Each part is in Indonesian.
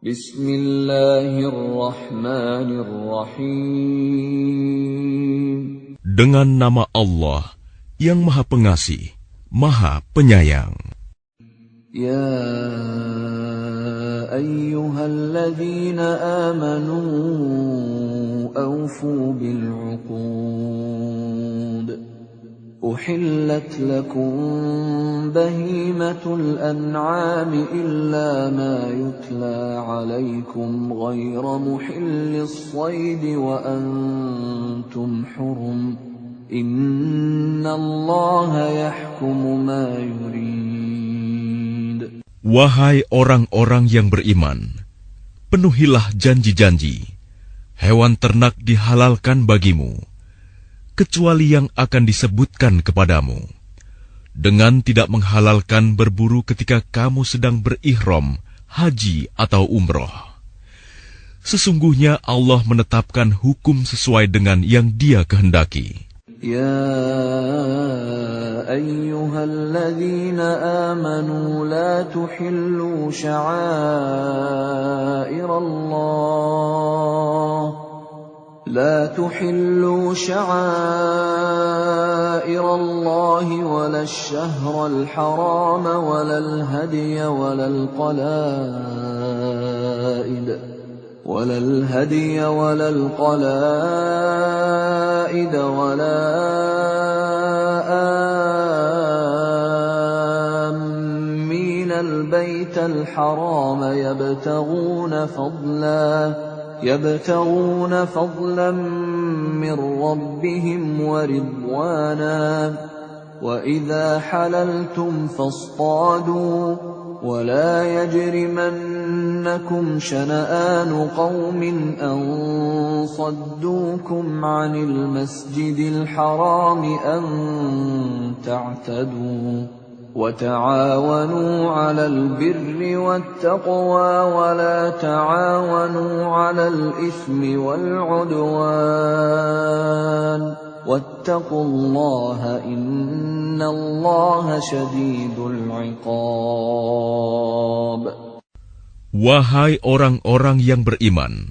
Bismillahirrahmanirrahim. Dengan nama Allah yang Maha Pengasih, Maha Penyayang. Ya ayyuhalladzina amanu awfu bil'uqud. أحلت لكم بهيمة الأنعام إلا ما يتلى عليكم غير محل الصيد وأنتم حرم إن الله يحكم ما يريد. Wahai orang-orang yang beriman, penuhilah janji-janji. Hewan ternak dihalalkan bagimu, kecuali yang akan disebutkan kepadamu, dengan tidak menghalalkan berburu ketika kamu sedang berihram, haji atau umroh. Sesungguhnya Allah menetapkan hukum sesuai dengan yang Dia kehendaki. Ya ayyuhalladzina amanu la tuhillu sya'airallah لا تحلوا شعائر الله ولا الشهر الحرام ولا الهدي ولا القلائد ولا آمين البيت الحرام يبتغون فضلا من ربهم ورضوانا وإذا حللتم فاصطادوا ولا يجرمنكم شنآن قوم أن صدوكم عن المسجد الحرام أن تعتدوا وتعاونوا على البر والتقوى ولا تعاونوا على الإثم والعدوان واتقوا الله إن الله شديد العقاب. Wahai orang-orang yang beriman,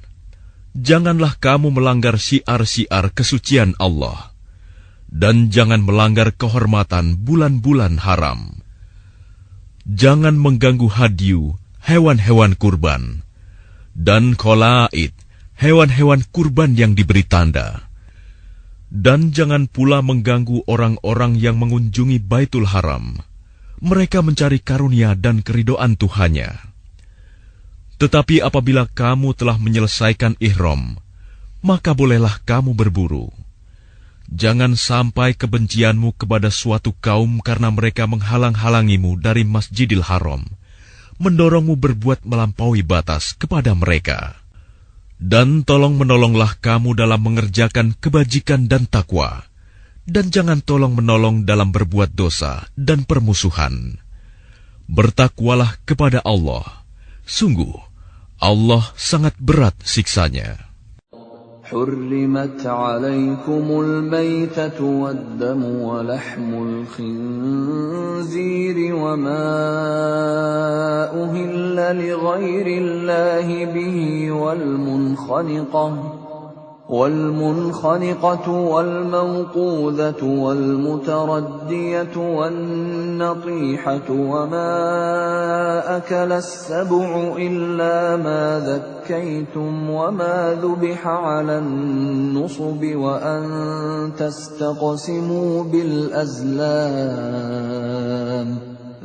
janganlah kamu melanggar syiar-syiar kesucian Allah, dan jangan melanggar kehormatan bulan-bulan haram. Jangan mengganggu hadyu, hewan-hewan kurban, dan qalaid, hewan-hewan kurban yang diberi tanda. Dan jangan pula mengganggu orang-orang yang mengunjungi Baitul Haram. Mereka mencari karunia dan keridhaan Tuhannya. Tetapi apabila kamu telah menyelesaikan ihram, maka bolehlah kamu berburu. Jangan sampai kebencianmu kepada suatu kaum karena mereka menghalang-halangimu dari Masjidil Haram, mendorongmu berbuat melampaui batas kepada mereka. Dan tolong-menolonglah kamu dalam mengerjakan kebajikan dan takwa, dan jangan tolong-menolong dalam berbuat dosa dan permusuhan. Bertakwalah kepada Allah. Sungguh, Allah sangat berat siksanya. حرمت عليكم الميتة والدم ولحم الخنزير وما أهل لغير الله به والمنخنقة والموقوذة والمتردية والنطيحة وما أكل السبع إلا ما ذكيتم وما ذبح على النصب وأن تستقسموا بالأزلام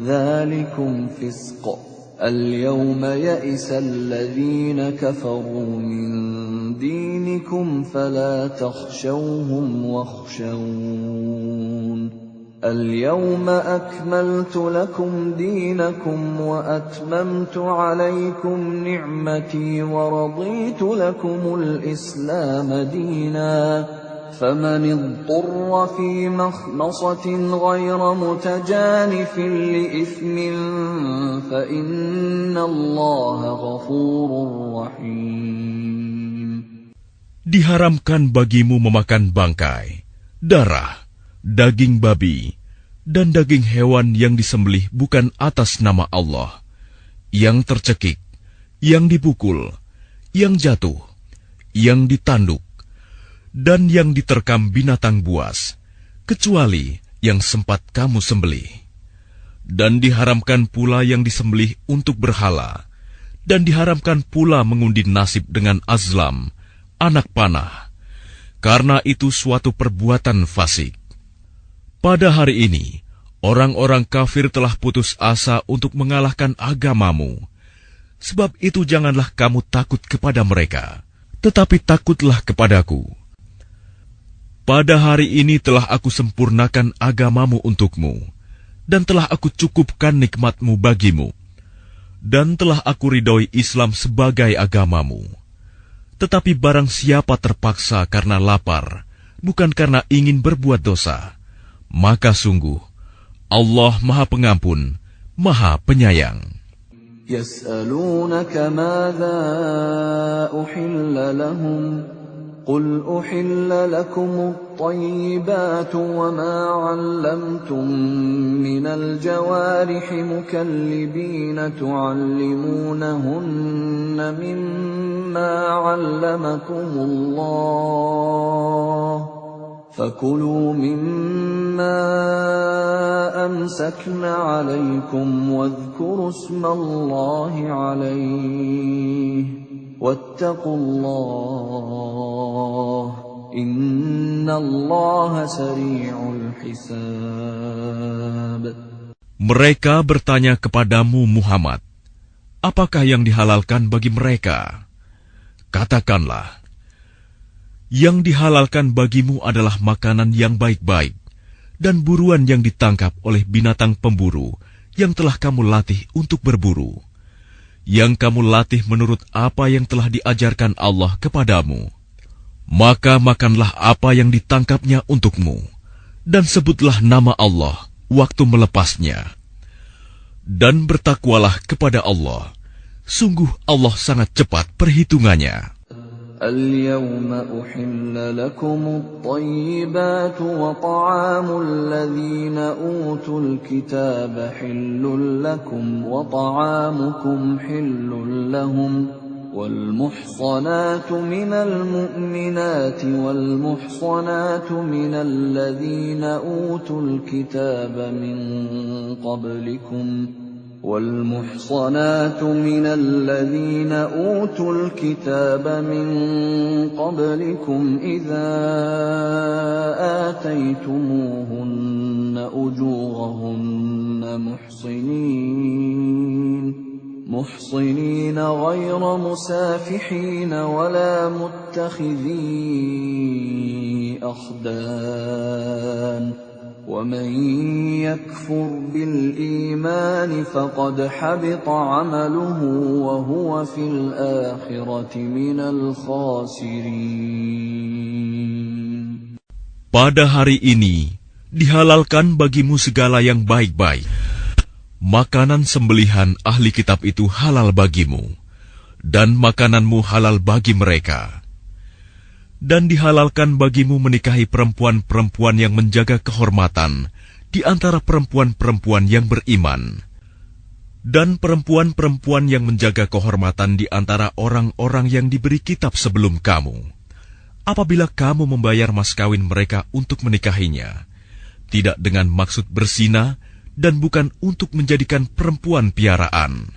ذلكم فسق اليوم يئس الذين كفروا من دينكم فلا تخشوهم واخشون اليوم أكملت لكم دينكم وأتممت عليكم نعمتي ورضيت لكم الإسلام دينا فمن اضطر في مخمصة غير متجانف لإثم فإن الله غفور رحيم. Diharamkan bagimu memakan bangkai, darah, daging babi, dan daging hewan yang disembelih bukan atas nama Allah, yang tercekik, yang dipukul, yang jatuh, yang ditanduk, dan yang diterkam binatang buas, kecuali yang sempat kamu sembelih. Dan diharamkan pula yang disembelih untuk berhala, dan diharamkan pula mengundi nasib dengan azlam, anak panah, karena itu suatu perbuatan fasik. Pada hari ini, orang-orang kafir telah putus asa untuk mengalahkan agamamu. Sebab itu janganlah kamu takut kepada mereka, tetapi takutlah kepadaku. Pada hari ini telah aku sempurnakan agamamu untukmu, dan telah aku cukupkan nikmatmu bagimu, dan telah aku ridhoi Islam sebagai agamamu. Tetapi barang siapa terpaksa karena lapar, bukan karena ingin berbuat dosa, maka sungguh Allah Maha Pengampun, Maha Penyayang. يسألونك ماذا أحل لهم قل أحل لكم الطيبات وما علمتم من الجوارح مكلبين تعلمونهن مما علمكم الله فكلوا مما أمسكن عليكم واذكروا اسم الله عليه واتقوا الله إن الله سريع الحساب. Mereka bertanya kepadamu Muhammad, apakah yang dihalalkan bagi mereka? Katakanlah, yang dihalalkan bagimu adalah makanan yang baik-baik dan buruan yang ditangkap oleh binatang pemburu yang telah kamu latih untuk berburu, yang kamu latih menurut apa yang telah diajarkan Allah kepadamu. Maka makanlah apa yang ditangkapnya untukmu, dan sebutlah nama Allah waktu melepasnya. Dan bertakwalah kepada Allah, sungguh Allah sangat cepat perhitungannya. اليوم أحل لكم الطيبات وطعام الذين أوتوا الكتاب حل لكم وطعامكم حل لهم والمحصنات من المؤمنات والمحصنات من الذين أوتوا الكتاب من قبلكم والمحصنات من الذين أوتوا الكتاب من قبلكم إذا آتيتموهن أجورهن محصنين غير مسافحين ولا متخذي أخدان ومن يكفر بالإيمان فقد حبط عمله وهو في الآخرة من الخاسرين. Pada hari ini dihalalkan bagimu segala yang baik-baik. Makanan sembelihan ahli kitab itu halal bagimu, dan makananmu halal bagi mereka. Dan dihalalkan bagimu menikahi perempuan-perempuan yang menjaga kehormatan di antara perempuan-perempuan yang beriman, dan perempuan-perempuan yang menjaga kehormatan di antara orang-orang yang diberi kitab sebelum kamu. Apabila kamu membayar mas kawin mereka untuk menikahinya, tidak dengan maksud berzina dan bukan untuk menjadikan perempuan piaraan.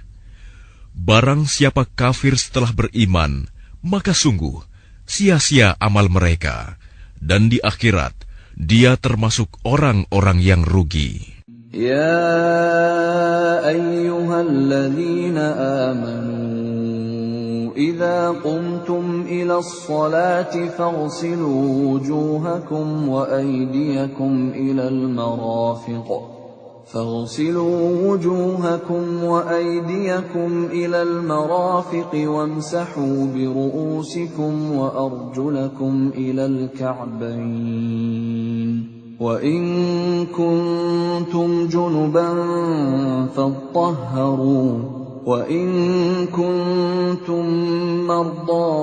Barang siapa kafir setelah beriman, maka sungguh sia-sia amal mereka, dan di akhirat dia termasuk orang-orang yang rugi. Ya ayyuhalladzina amanu idza qumtum ilas salati faghsilu wujuhakum wa aydiyakum ilal marafiq فاغسلوا وجوهكم وأيديكم إلى المرافق وامسحوا برؤوسكم وأرجلكم إلى الكعبين وإن كنتم جنبا فاطهروا وإن كنتم مرضى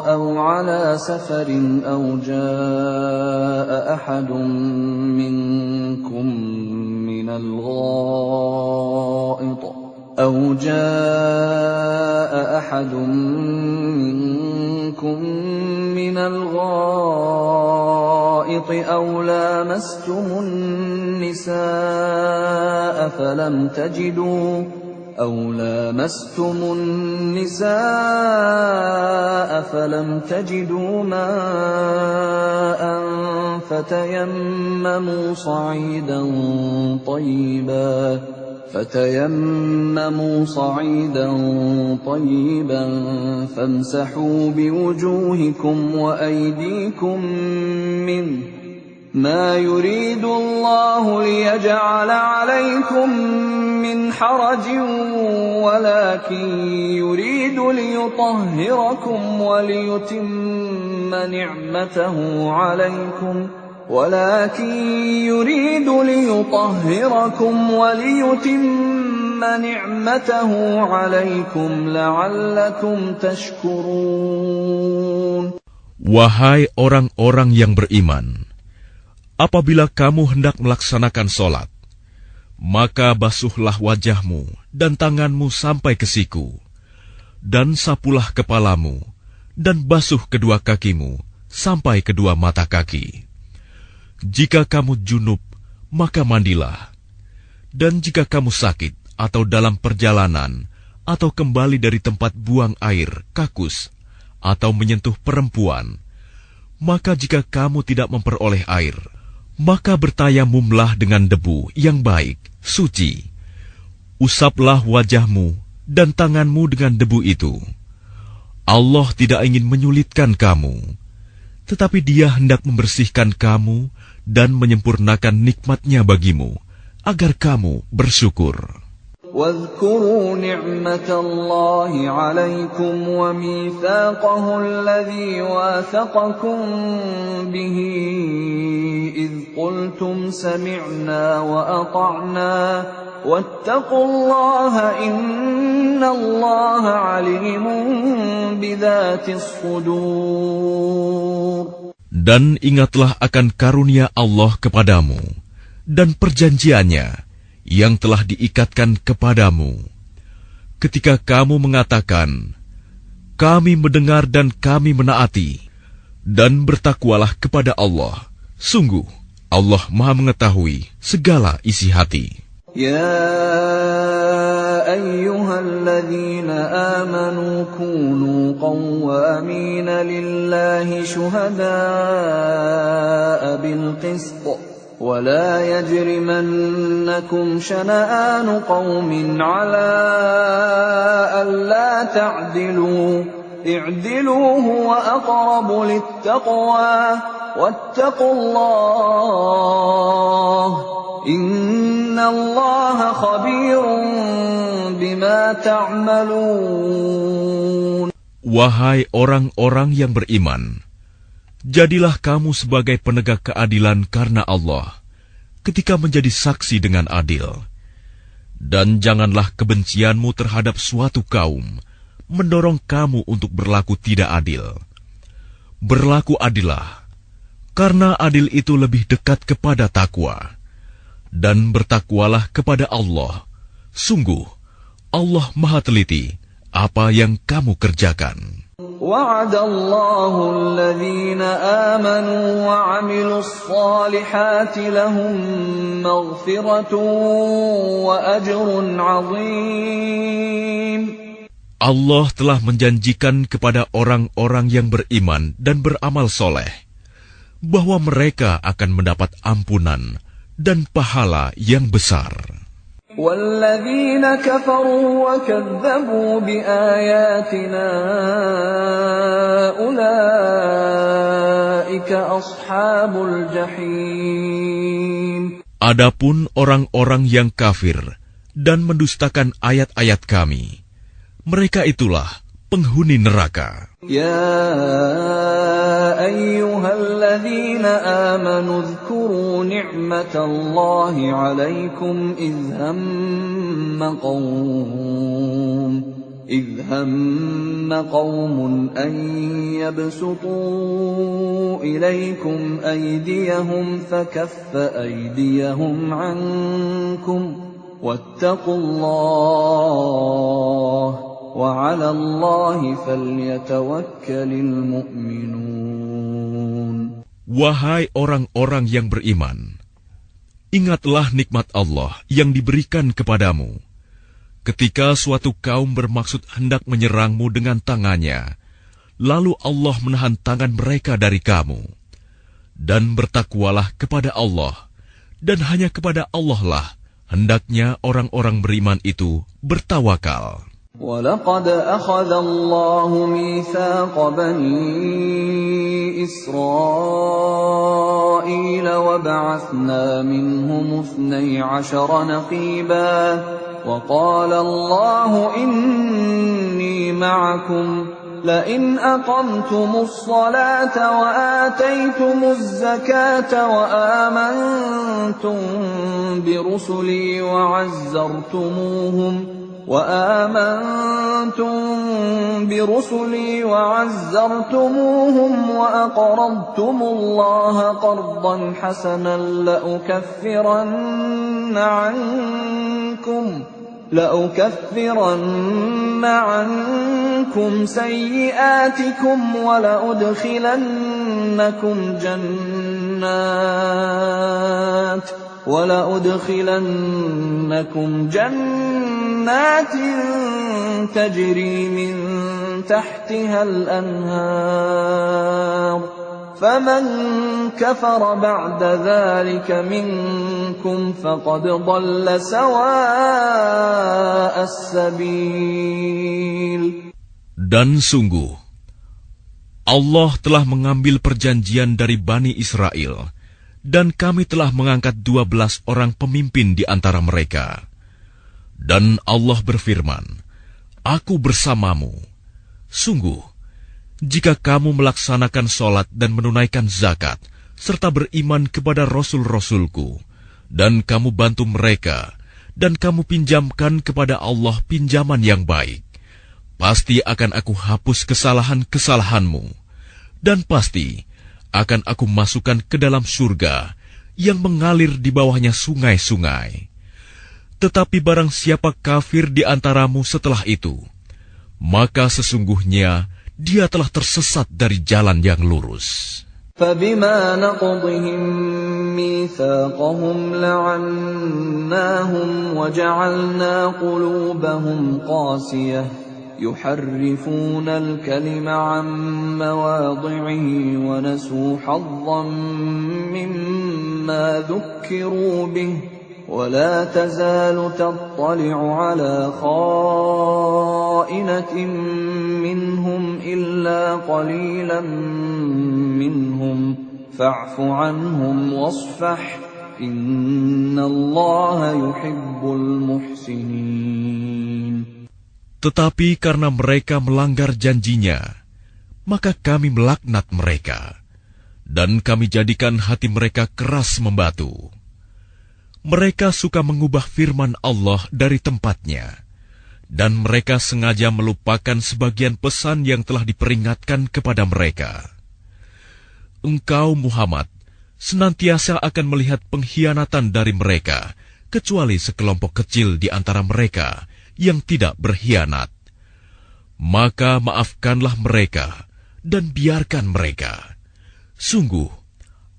أو على سفر أو جاء أحد منكم من الغائط أو جاء أحد منكم من الغائط أو لامستم النساء فلم تجدوا ماء فتيمموا صعيدا طيبا فامسحوا بوجوهكم وأيديكم منه ما يريد الله ليجعل عليكم من حرج ولكن يريد ليطهركم وليتم نعمته عليكم لعلكم تشكرون. Wahai orang-orang yang beriman, apabila kamu hendak melaksanakan sholat, maka basuhlah wajahmu dan tanganmu sampai ke siku, dan sapulah kepalamu, dan basuh kedua kakimu sampai kedua mata kaki. Jika kamu junub, maka mandilah. Dan jika kamu sakit atau dalam perjalanan, atau kembali dari tempat buang air, kakus, atau menyentuh perempuan, maka jika kamu tidak memperoleh air, maka bertayamumlah dengan debu yang baik, suci. Usaplah wajahmu dan tanganmu dengan debu itu. Allah tidak ingin menyulitkan kamu, tetapi Dia hendak membersihkan kamu dan menyempurnakan nikmat-Nya bagimu, agar kamu bersyukur. واذكروا نعمة الله عليكم وميثاقه الذي واثقكم به إذ قلتم سمعنا وأطعنا واتقوا الله إن الله عليم بذات الصدور. Dan ingatlah akan karunia Allah kepadamu dan perjanjiannya yang telah diikatkan kepadamu, ketika kamu mengatakan, kami mendengar dan kami menaati, dan bertakwalah kepada Allah. Sungguh, Allah Maha mengetahui segala isi hati. Ya ayyuhalladzina amanu kunu qawwamina lillahi syuhada'a bilqist. ولا يجرمنكم شنآن قوم على ألا تعدلوا اعدلوا هو أقرب للتقوى واتقوا الله إن الله خبير بما تعملون. Wahai orang-orang yang beriman, jadilah kamu sebagai penegak keadilan karena Allah, ketika menjadi saksi dengan adil. Dan janganlah kebencianmu terhadap suatu kaum mendorong kamu untuk berlaku tidak adil. Berlaku adillah, karena adil itu lebih dekat kepada takwa. Dan bertakwalah kepada Allah. Sungguh, Allah Maha teliti apa yang kamu kerjakan. وعد الله الذين آمنوا وعملوا الصالحات لهم مغفرة وأجر عظيم. Allah telah menjanjikan kepada orang-orang yang beriman dan beramal soleh bahwa mereka akan mendapat ampunan dan pahala yang besar. وَالَّذِينَ كَفَرُوا وَكَذَّبُوا بِآيَاتِنَا أُولَئِكَ أَصْحَابُ الْجَحِيمِ. Adapun orang-orang yang kafir dan mendustakan ayat-ayat kami, mereka itulah penghuni neraka. Ya ayyuhalladzina amanu dzkuru ni'matallahi 'alaikum idh hamma qaumun an yabsutu ilaykum aydiyahum fakaffa aydiyahum 'ankum واتقوا الله وعلى الله فليتوكل المؤمنون. Wahai orang-orang yang beriman, ingatlah nikmat Allah yang diberikan kepadamu. Ketika suatu kaum bermaksud hendak menyerangmu dengan tangannya, lalu Allah menahan tangan mereka dari kamu. Dan bertakwalah kepada Allah, dan hanya kepada Allah lah hendaknya orang-orang beriman itu bertawakal. وَلَقَدْ أَخَذَ اللَّهُ مِيثَاقَ بَنِي إِسْرَائِيلَ وَبَعَثْنَا مِنْهُمُ 12 نَقِيبًا وَقَالَ اللَّهُ إِنِّي مَعَكُمْ لئن أقمتم الصلاة وآتيتم الزكاة وآمنتم برسلي وعزرتموهم وأقرضتم الله قرضا حسنا لأكفرن عنكم سيئاتكم ولأدخلنكم جنات تجري من تحتها الأنهار فمن كفر بعد ذلك منكم فقد ضل سواء السبيل. Dan sungguh, Allah telah mengambil perjanjian dari Bani Israel, dan kami telah mengangkat 12 orang pemimpin di antara mereka. Dan Allah berfirman, Aku bersamamu. Sungguh, jika kamu melaksanakan sholat dan menunaikan zakat, serta beriman kepada Rasul-Rasulku, dan kamu bantu mereka, dan kamu pinjamkan kepada Allah pinjaman yang baik, pasti akan aku hapus kesalahan-kesalahanmu, dan pasti akan aku masukkan ke dalam surga yang mengalir di bawahnya sungai-sungai. Tetapi barang siapa kafir di antaramu setelah itu, maka sesungguhnya dia telah tersesat dari jalan yang lurus. فَبِمَا نَقْضِهِمْ مِيثَاقَهُمْ لَعَنَّاهُمْ وَجَعَلْنَا قُلُوبَهُمْ قَاسِيَةً يُحَرِّفُونَ الْكَلِمَ عَن مَّوَاضِعِهِ وَنَسُوا حَظًّا مِّمَّا ذُكِّرُوا بِهِ ولا تزال تطلع على خائنة منهم إلا قليلا منهم فاعف عنهم واصفح إن الله يحب المحسنين. Tetapi karena mereka melanggar janjinya, maka kami melaknat mereka, dan kami jadikan hati mereka keras membatu. Mereka suka mengubah firman Allah dari tempatnya, dan mereka sengaja melupakan sebagian pesan yang telah diperingatkan kepada mereka. Engkau, Muhammad, senantiasa akan melihat pengkhianatan dari mereka, kecuali sekelompok kecil di antara mereka yang tidak berkhianat. Maka maafkanlah mereka, dan biarkan mereka. Sungguh,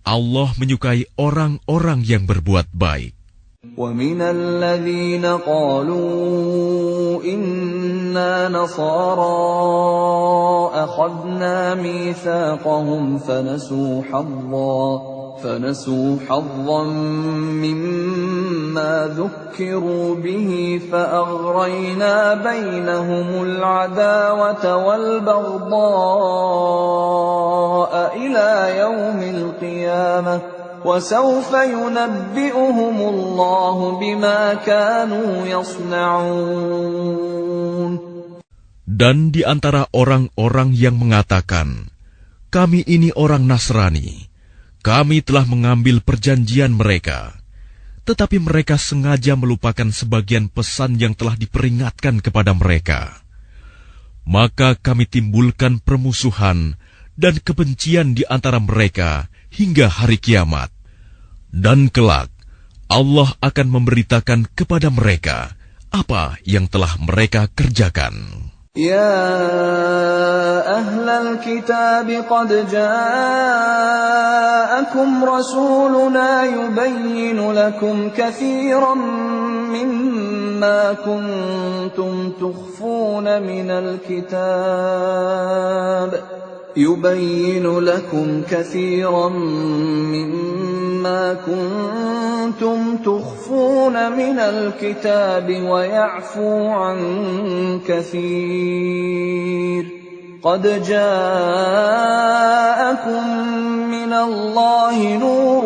Allah menyukai orang-orang yang berbuat baik. وَمِنَ الَّذِينَ قَالُوا إِنَّا نَصَارَى أَخَذْنَا مِيثَاقَهُمْ فَنَسُوا حَظًّا مِّمَّا ذُكِّرُوا بِهِ فَأَغْرَيْنَا بَيْنَهُمُ الْعَدَاوَةَ وَالْبَغْضَاءَ إِلَى يَوْمِ الْقِيَامَةِ وَسَوْفَ يُنَبِّئُهُمُ اللَّهُ بِمَا كَانُوا يَصْنَعُونَ. Dan di antara orang-orang yang mengatakan, kami ini orang Nasrani, kami telah mengambil perjanjian mereka, tetapi mereka sengaja melupakan sebagian pesan yang telah diperingatkan kepada mereka. Maka kami timbulkan permusuhan dan kebencian di antara mereka hingga hari kiamat. Dan kelak, Allah akan memberitakan kepada mereka apa yang telah mereka kerjakan. يا أهل الكتاب قد جاءكم رسولنا يبين لكم كثيرا مما كنتم تخفون من الكتاب ويعفو عن كثير قد جاءكم من الله نور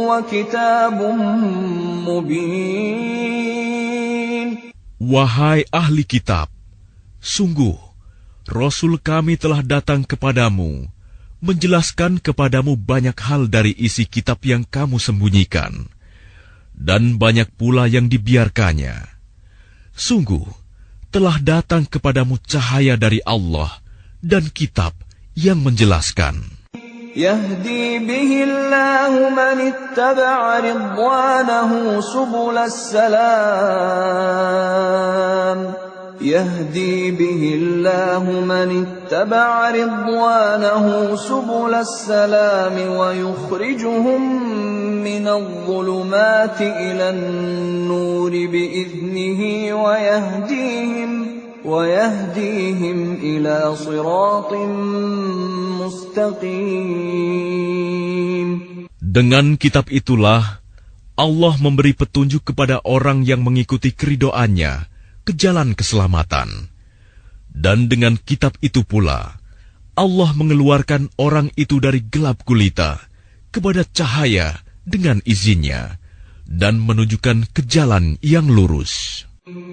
وكتاب مبين. Wahai ahli kitab, sungguh Rasul kami telah datang kepadamu, menjelaskan kepadamu banyak hal dari isi kitab yang kamu sembunyikan, dan banyak pula yang dibiarkannya. Sungguh, telah datang kepadamu cahaya dari Allah dan kitab yang menjelaskan. يهدي به الله من اتبع رضوانه سبل السلام يهدي به الله من اتبع رضوانه سبل السلام ويخرجهم من الظلمات إلى النور بإذنه ويهديهم إلى صراط مستقيم. Dengan kitab itulah Allah memberi petunjuk kepada orang yang mengikuti keridhoannya ke jalan keselamatan. Dan dengan kitab itu pula, Allah mengeluarkan orang itu dari gelap gulita kepada cahaya dengan izinnya, dan menunjukkan ke jalan yang lurus.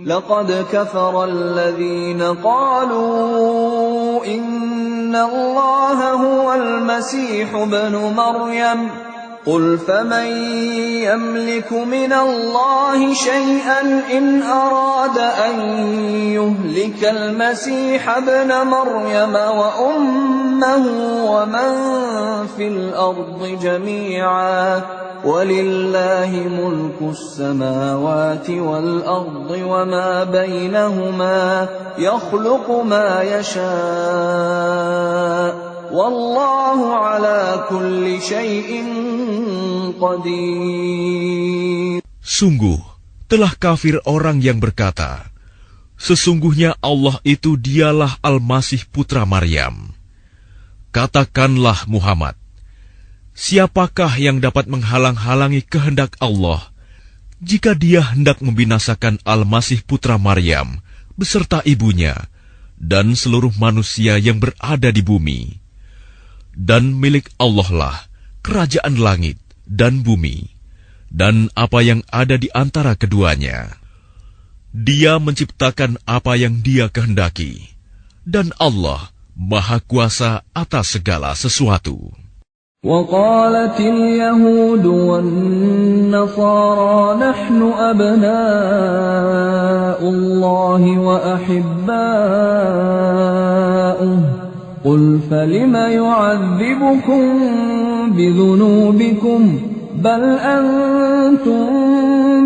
لقد كفر الذين قالوا إن الله هو المسيح ابن مريم قل فمن يملك من الله شيئا إن أراد أن يهلك المسيح ابن مريم وأمه ومن في الأرض جميعا ولله ملك السماوات والأرض وما بينهما يخلق ما يشاء والله على كل شيء قدير. Sungguh, telah kafir orang yang berkata, sesungguhnya Allah itu dialah Al-Masih putra Maryam. Katakanlah Muhammad, siapakah yang dapat menghalang-halangi kehendak Allah jika dia hendak membinasakan Al-Masih putra Maryam beserta ibunya dan seluruh manusia yang berada di bumi? Dan milik Allah lah kerajaan langit dan bumi, dan apa yang ada di antara keduanya. Dia menciptakan apa yang Dia kehendaki, dan Allah Maha Kuasa atas segala sesuatu. وقالت اليهود والنصارى نحن أبناء الله وأحباؤه قل فلم يعذبكم بذنوبكم بل أنتم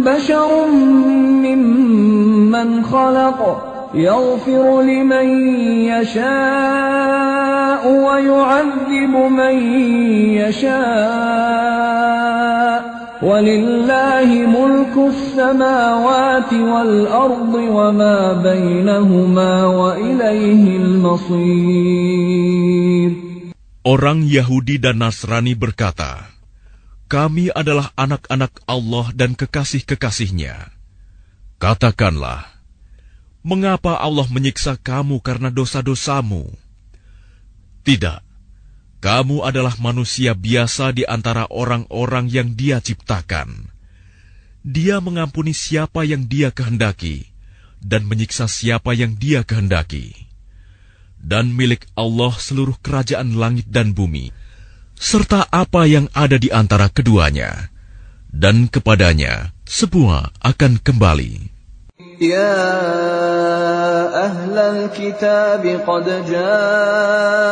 بشر ممن خلق يغفر لمن يشاء ويعذب من يشاء ولله ملك السماوات والأرض وما بينهما وإليه المصير. Orang Yahudi dan Nasrani berkata, kami adalah anak-anak Allah dan kekasih-kekasihnya. Katakanlah, mengapa Allah menyiksa kamu karena dosa-dosamu? Tidak, kamu adalah manusia biasa di antara orang-orang yang Dia ciptakan. Dia mengampuni siapa yang Dia kehendaki, dan menyiksa siapa yang Dia kehendaki. Dan milik Allah seluruh kerajaan langit dan bumi, serta apa yang ada di antara keduanya, dan kepadanya semua akan kembali. يا أهل الكتاب قد جاءكم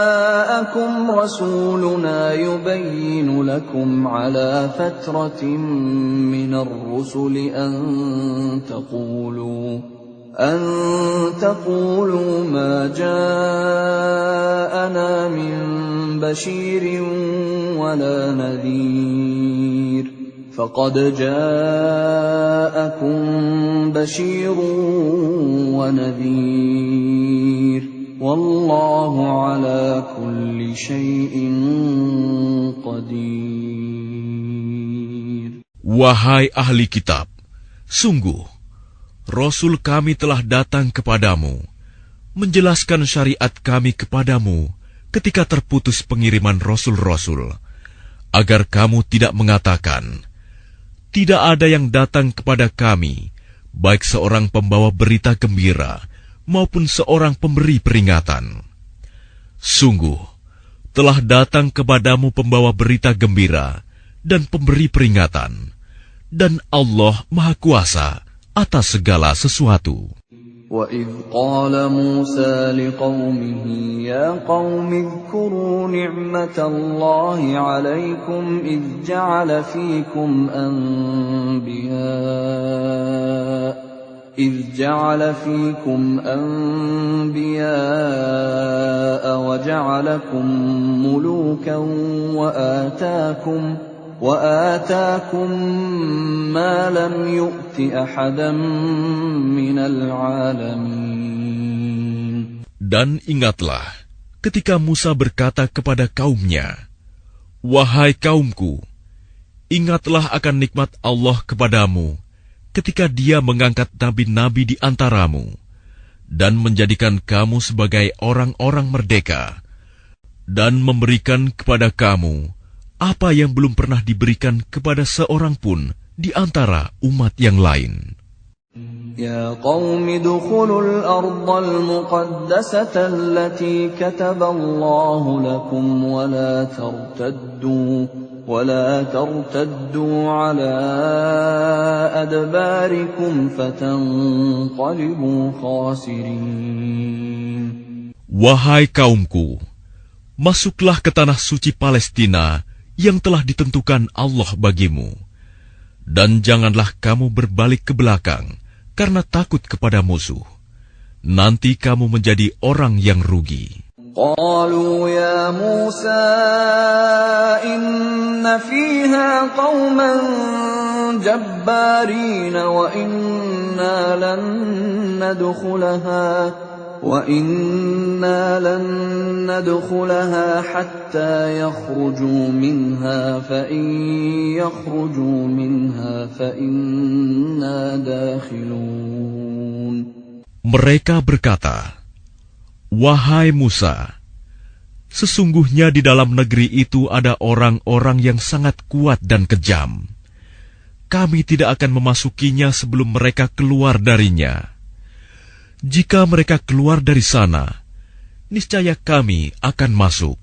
رسولنا يبين لكم على فترة من الرسل أن تقولوا ما جاءنا من بشير ولا نذير فقد جاءكم بشير ونذير والله على كل شيء قدير. Wahai ahli kitab, sungguh Rasul kami telah datang kepadamu, menjelaskan syariat kami kepadamu ketika terputus pengiriman rasul-rasul, agar kamu tidak mengatakan, tidak ada yang datang kepada kami, baik seorang pembawa berita gembira maupun seorang pemberi peringatan. Sungguh, telah datang kepadamu pembawa berita gembira dan pemberi peringatan, dan Allah Maha Kuasa atas segala sesuatu. وَإِذْ قَالَ مُوسَى لِقَوْمِهِ يَا قَوْمِ اذْكُرُوا نِعْمَةَ اللَّهِ عَلَيْكُمْ إِذْ جَعَلَ فِيكُمْ أَنْبِيَاءَ وَجَعَلَكُمْ مُلُوكًا وآتاكم ما لم يؤت أحدا من العالمين. Dan ingatlah ketika Musa berkata kepada kaumnya, wahai kaumku, ingatlah akan nikmat Allah kepadamu ketika Dia mengangkat nabi-nabi di antaramu dan menjadikan kamu sebagai orang-orang merdeka dan memberikan kepada kamu apa yang belum pernah diberikan kepada seorang pun di antara umat yang lain. Ya qaumi dukhulul ardal muqaddasata allati kataballahu lakum wa la tartaddu ala adbarikum fatanqalibu khasirin. Wahai kaumku, masuklah ke tanah suci Palestina yang telah ditentukan Allah bagimu, dan janganlah kamu berbalik ke belakang karena takut kepada musuh. Nanti kamu menjadi orang yang rugi. Qalu ya Musa inna fiha qauman jabbarin wa inna lan nadkhulaha hatta yakhruju minha fa in yakhruju minha fa inna dakhilun. Mereka berkata, wahai Musa, sesungguhnya di dalam negeri itu ada orang-orang yang sangat kuat dan kejam. Kami tidak akan memasukinya sebelum mereka keluar darinya. Jika mereka keluar dari sana, niscaya kami akan masuk.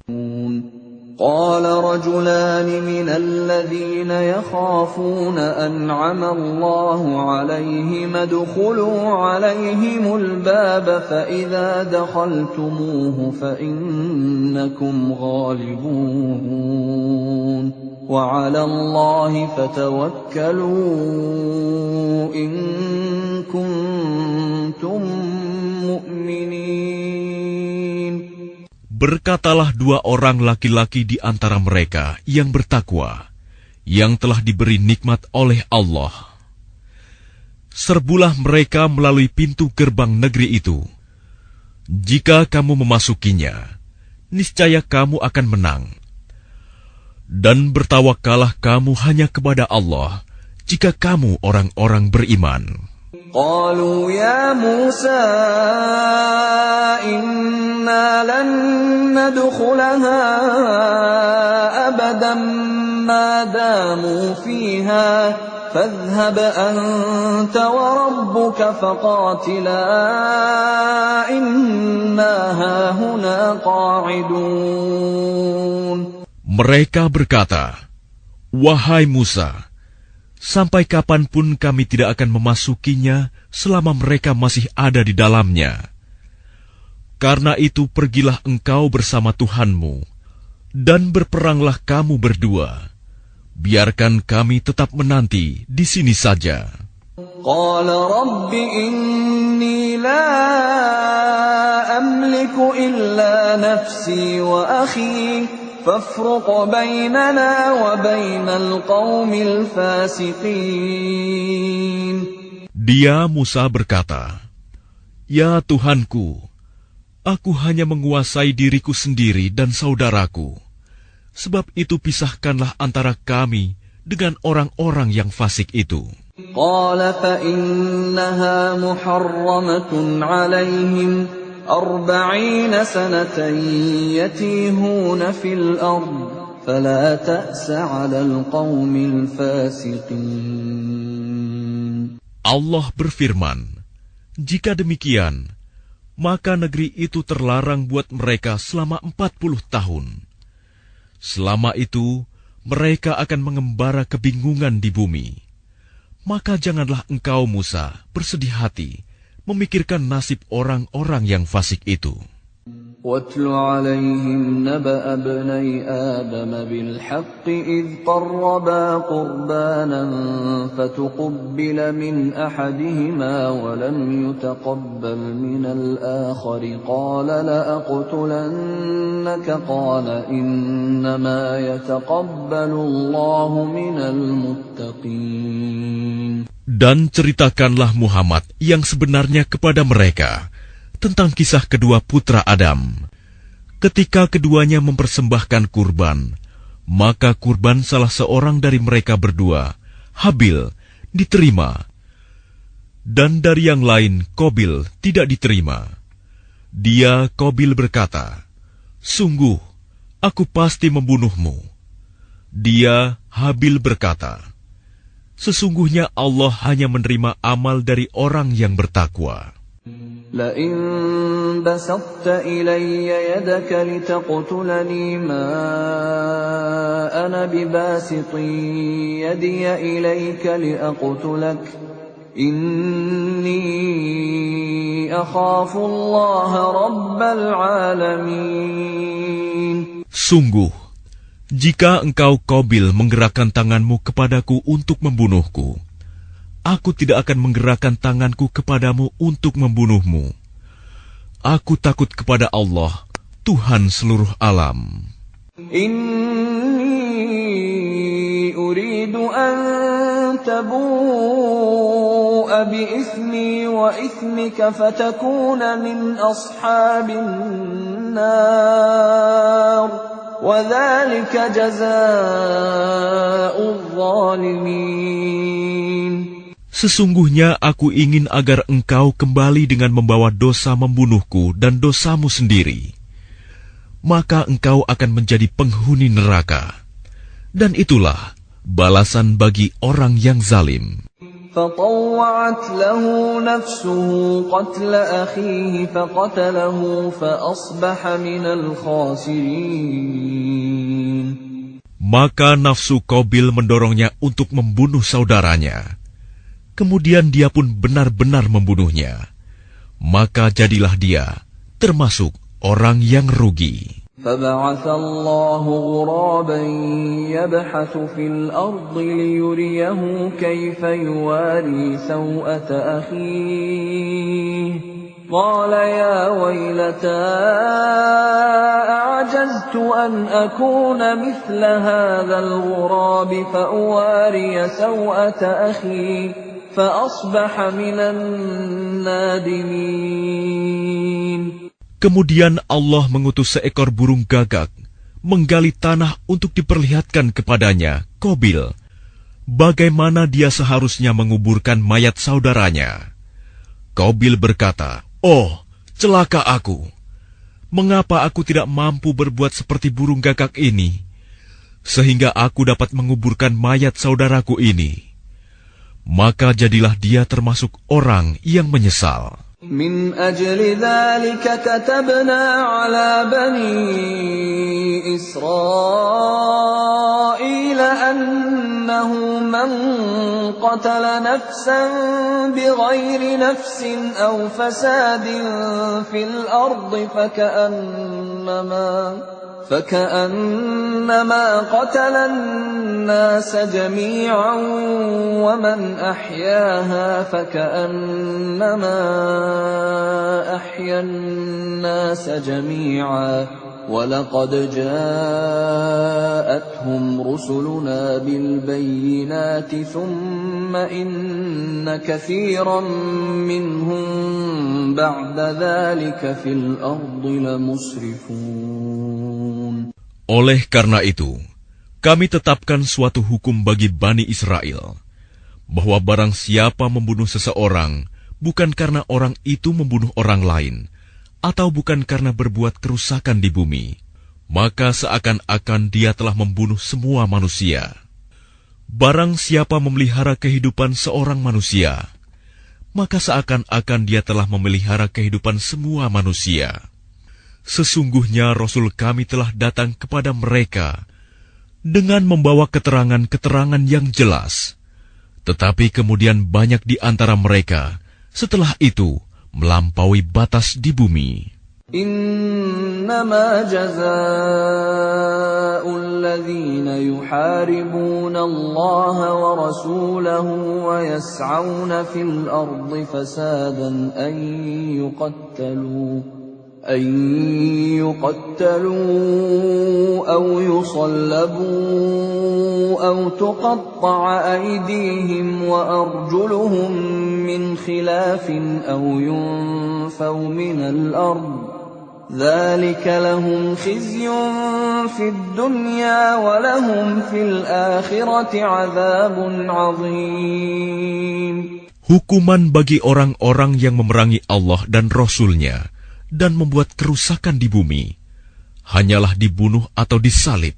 Qala rajulani minal ladzina yakhafuna an'ama Allahu 'alaihim adkhulu 'alaihimul baba fa idza dakhaltumuhu fa innakum ghalibun wa 'ala Allahi fatawakkalu in kuntum mu'minin. Berkatalah dua orang laki-laki di antara mereka yang bertakwa, yang telah diberi nikmat oleh Allah. Serbulah mereka melalui pintu gerbang negeri itu. Jika kamu memasukinya, niscaya kamu akan menang. Dan bertawakallah kamu hanya kepada Allah, jika kamu orang-orang beriman. Qalu ya Musa inna lan nadkhulaha abadan ma damu fiha fadhhab anta wa rabbuka faqatila inna hahuna qa'idun. Mereka berkata, wahai Musa, sampai kapanpun kami tidak akan memasukinya selama mereka masih ada di dalamnya. Karena itu pergilah engkau bersama Tuhanmu, dan berperanglah kamu berdua. Biarkan kami tetap menanti di sini saja. Qala Rabbi inni la amliku illa nafsi wa akhi fafruq bainana wa bainal qaumil fasiqin. Dia Musa berkata, "Ya Tuhanku, aku hanya menguasai diriku sendiri dan saudaraku. Sebab itu pisahkanlah antara kami dengan orang-orang yang fasik itu." Qala fa innaha muharramatun 'alayhim 40 sanatan yatihuna fil ard fala ta'sa 'alal qaumil fasiqin. Allah berfirman, "Jika demikian, maka negeri itu terlarang buat mereka selama 40 tahun. Selama itu, mereka akan mengembara kebingungan di bumi. Maka janganlah engkau, Musa, bersedih hati memikirkan nasib orang-orang yang fasik itu." وَاتْلُ عَلَيْهِمْ نَبَأَ ابْنَيْ آدَمَ بِالْحَقِّ إِذْ قَرَّبَا قُرْبَانًا فَتُقُبِّلَ مِنْ أَحَدِهِمَا وَلَمْ يُتَقَبَّلْ مِنَ الْآخَرِ قَالَ لَأَقْتُلَنَّكَ قَالَ إِنَّمَا يَتَقَبَّلُ اللَّهُ مِنَ الْمُتَّقِينَ. Dan ceritakanlah Muhammad yang sebenarnya kepada mereka tentang kisah kedua putra Adam. Ketika keduanya mempersembahkan kurban, maka kurban salah seorang dari mereka berdua, Habil, diterima, dan dari yang lain, Qabil, tidak diterima. Dia, Qabil, berkata, "Sungguh, aku pasti membunuhmu." Dia, Habil, berkata, "Sesungguhnya Allah hanya menerima amal dari orang yang bertakwa." لئن بسطت إلي يدك لتقتلني ما أنا بباسط يدي إليك لأقتلك إني أخاف الله رب العالمين. Sungguh, jika engkau Qabil menggerakkan tanganmu kepadaku untuk membunuhku, aku tidak akan menggerakkan tanganku kepadamu untuk membunuhmu. Aku takut kepada Allah, Tuhan seluruh alam. Inni uridu an tabu'a bi ithmi wa ithmika fatakuna min ashabin nar. Wa dhalika jazaa'ul zalimin. Sesungguhnya aku ingin agar engkau kembali dengan membawa dosa membunuhku dan dosamu sendiri. Maka engkau akan menjadi penghuni neraka. Dan itulah balasan bagi orang yang zalim. فطوعت له نفسه قتل أخيه فقتله فأصبح من الخاسرين. Maka nafsu Qabil mendorongnya untuk membunuh saudaranya. Kemudian dia pun benar-benar membunuhnya. Maka jadilah dia termasuk orang yang rugi. فبعث الله غرابا يبحث في الأرض ليريه كيف يواري سوءة أخيه قال يا ويلتى أعجزت أن أكون مثل هذا الغراب فأواري سوءة أخي فأصبح من النادمين. Kemudian Allah mengutus seekor burung gagak menggali tanah untuk diperlihatkan kepadanya, Qabil, bagaimana dia seharusnya menguburkan mayat saudaranya. Qabil berkata, "Oh, celaka aku! Mengapa aku tidak mampu berbuat seperti burung gagak ini, sehingga aku dapat menguburkan mayat saudaraku ini?" Maka jadilah dia termasuk orang yang menyesal. من أجل ذلك كتبنا على بني إسرائيل أنه من قتل نفسا بغير نفس أو فساد في الأرض فكأنما قتل الناس جميعا ومن أحياها فكأنما أحيا الناس جميعا ولقد جاءتهم رسلنا بالبينات ثم إن كثيرا منهم بعد ذلك في الأرض لمسرفون. Oleh karena itu, kami tetapkan suatu hukum bagi Bani Israel, bahwa barang siapa membunuh seseorang, bukan karena orang itu membunuh orang lain, atau bukan karena berbuat kerusakan di bumi, maka seakan-akan dia telah membunuh semua manusia. Barang siapa memelihara kehidupan seorang manusia, maka seakan-akan dia telah memelihara kehidupan semua manusia. Sesungguhnya Rasul kami telah datang kepada mereka dengan membawa keterangan-keterangan yang jelas. Tetapi kemudian banyak di antara mereka setelah itu melampaui batas di bumi. Innama jazaa'ul ladzina yuharibuna Allah wa rasulahu wa yas'auna fil ardi fasadan an yuqattalu aw yusallabu aw tuqatta'a aydihim wa arjuluhum min khilafin aw yunfaw minal ard. Dzalika lahum khizyun fid dunya wa lahum fil akhirati 'adzabun 'adzim. Hukuman bagi orang-orang yang memerangi Allah dan Rasul-Nya dan membuat kerusakan di bumi, hanyalah dibunuh atau disalib,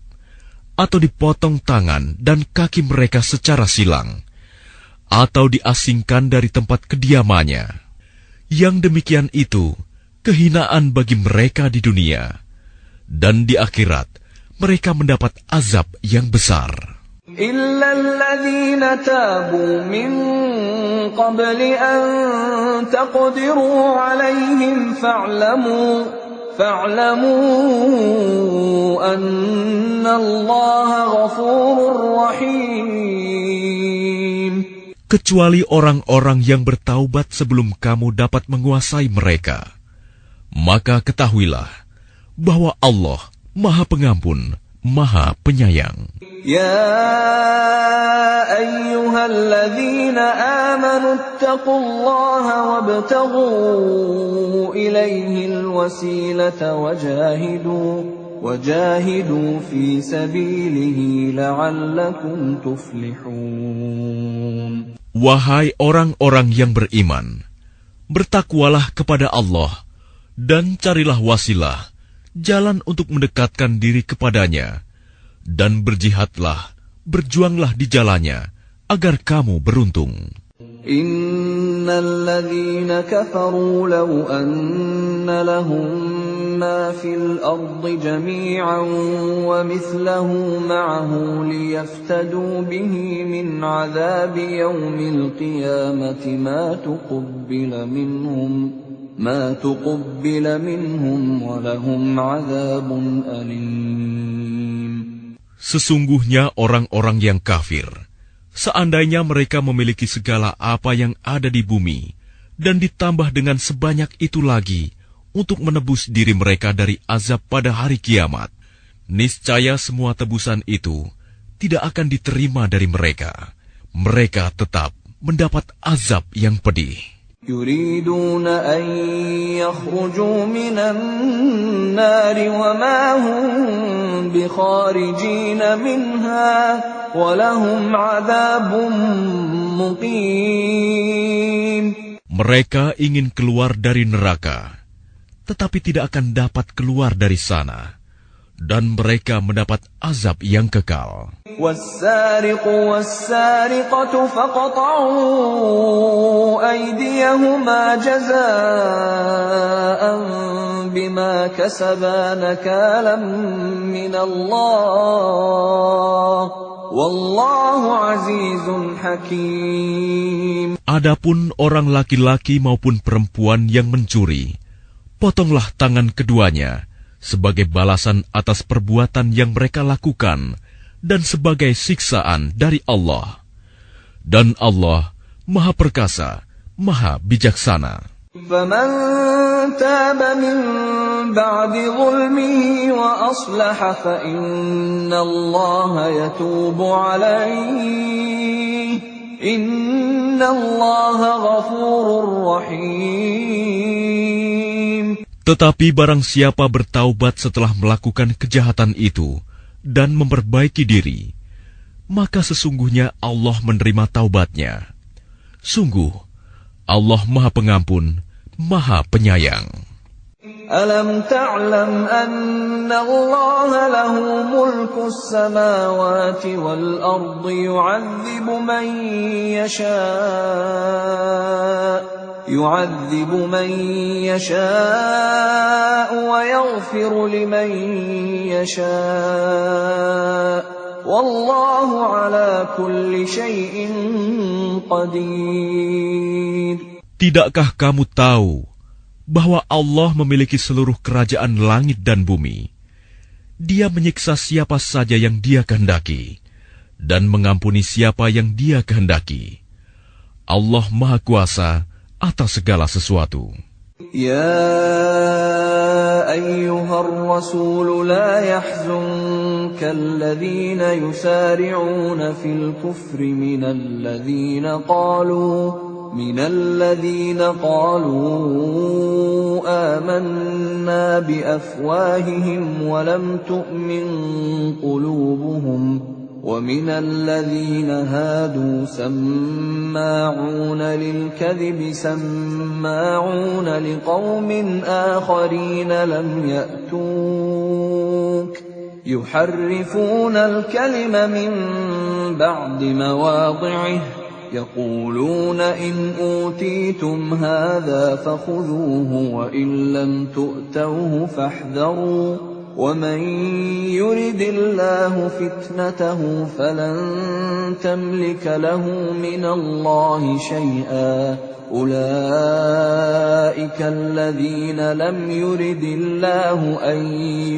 atau dipotong tangan dan kaki mereka secara silang, atau diasingkan dari tempat kediamannya. Yang demikian itu kehinaan bagi mereka di dunia, dan di akhirat mereka mendapat azab yang besar. إلا الذين تابوا من قبل أن تقدروا عليهم فاعلموا أن الله غفور رحيم. Kecuali orang-orang yang bertaubat sebelum kamu dapat menguasai mereka, maka ketahuilah bahwa Allah Maha Pengampun, Maha Penyayang. يا أيها الذين آمنوا اتقوا الله وابتغوا إليه الوسيلة وجاهدوا في سبيله لعلكم تفلحون. Wahai orang-orang yang beriman, bertakwalah kepada Allah dan carilah wasilah, jalan untuk mendekatkan diri kepadanya, dan berjihadlah, berjuanglah di jalannya, agar kamu beruntung. Innal ladzina kafaru law anna lahum ma fil ardi jami'an wa mithluhu ma'ahu liyaftadu bihi min 'adzabi yaumil qiyamati ma tuqabbala minhum wa lahum 'adzabun alim. Sesungguhnya orang-orang yang kafir, seandainya mereka memiliki segala apa yang ada di bumi, dan ditambah dengan sebanyak itu lagi untuk menebus diri mereka dari azab pada hari kiamat, niscaya semua tebusan itu tidak akan diterima dari mereka. Mereka tetap mendapat azab yang pedih. يريدون أن يخرجوا من النار وما هم بخارجين منها ولهم عذاب مقيم. Mereka ingin keluar dari neraka, tetapi tidak akan dapat keluar dari sana, dan mereka mendapat azab yang kekal. والسارق والسارقة فاقطعوا أيديهما جزاء بما كسبا نكالا من الله والله عزيز حكيم. Adapun orang laki-laki maupun perempuan yang mencuri, potonglah tangan keduanya sebagai balasan atas perbuatan yang mereka lakukan dan sebagai siksaan dari Allah. Dan Allah Maha Perkasa, Maha Bijaksana. فَمَن تَابَ مِن بَعْدِ ظُلْمِهِ وَأَصْلَحَ فَإِنَّ اللَّهَ يَتُوبُ عَلَيْهِ إِنَّ اللَّهَ غَفُورٌ رَّحِيمٌ. Tetapi barang siapa bertaubat setelah melakukan kejahatan itu dan memperbaiki diri, maka sesungguhnya Allah menerima taubatnya. Sungguh, Allah Maha Pengampun, Maha Penyayang. Alam ta'lam anna Allah lahu mulku as-samawati wal ardi yu'adzibu man yasha' wa yaghfiru liman yasha' wallahu ala kulli syai'in qadir. Tidakkah kamu tahu bahwa Allah memiliki seluruh kerajaan langit dan bumi? Dia menyiksa siapa saja yang Dia kehendaki dan mengampuni siapa yang Dia kehendaki. Allah Maha Kuasa atas segala sesuatu. Ya ayyuhar rasul la yahzunka alladhina yusari'una fil kufri minal ladhina qalu amanna bi afwahihim wa lam tu'min qulubuhum ومن الذين هادوا سماعون للكذب سماعون لقوم آخرين لم يأتوك يحرفون الكلم من بعد مواضعه يقولون إن أوتيتم هذا فخذوه وإن لم تؤتوه فاحذروا وَمَن يُرِدِ اللَّهُ فِتْنَتَهُ فَلَن تَمْلِكَ لَهُ مِنَ اللَّهِ شَيْئًا أُولَئِكَ الَّذِينَ لَمْ يُرِدِ اللَّهُ أَن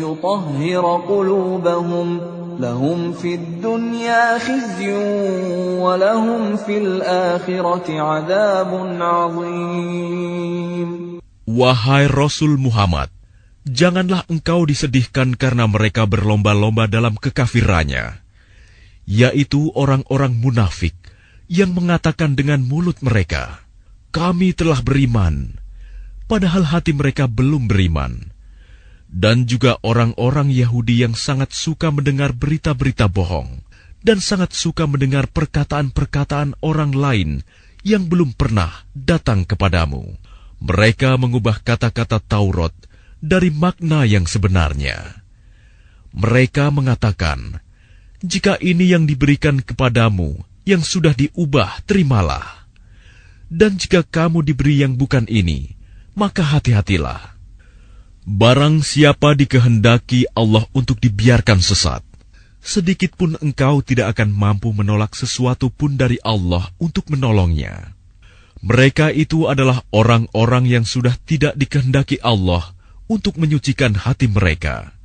يُطَهِّرَ قُلُوبَهُمْ لَهُمْ فِي الدُّنْيَا خِزْيٌ وَلَهُمْ فِي الْآخِرَةِ عَذَابٌ عَظِيمٌ. Wahai Rasul Muhammad, janganlah engkau disedihkan karena mereka berlomba-lomba dalam kekafirannya, yaitu orang-orang munafik yang mengatakan dengan mulut mereka, "Kami telah beriman," padahal hati mereka belum beriman. Dan juga orang-orang Yahudi yang sangat suka mendengar berita-berita bohong dan sangat suka mendengar perkataan-perkataan orang lain yang belum pernah datang kepadamu. Mereka mengubah kata-kata Taurat dari makna yang sebenarnya. Mereka mengatakan, "Jika ini yang diberikan kepadamu, yang sudah diubah, terimalah. Dan jika kamu diberi yang bukan ini, maka hati-hatilah. Barang siapa dikehendaki Allah untuk dibiarkan sesat, sedikit pun engkau tidak akan mampu menolak sesuatu pun dari Allah untuk menolongnya. Mereka itu adalah orang-orang yang sudah tidak dikehendaki Allah untuk menyucikan hati mereka.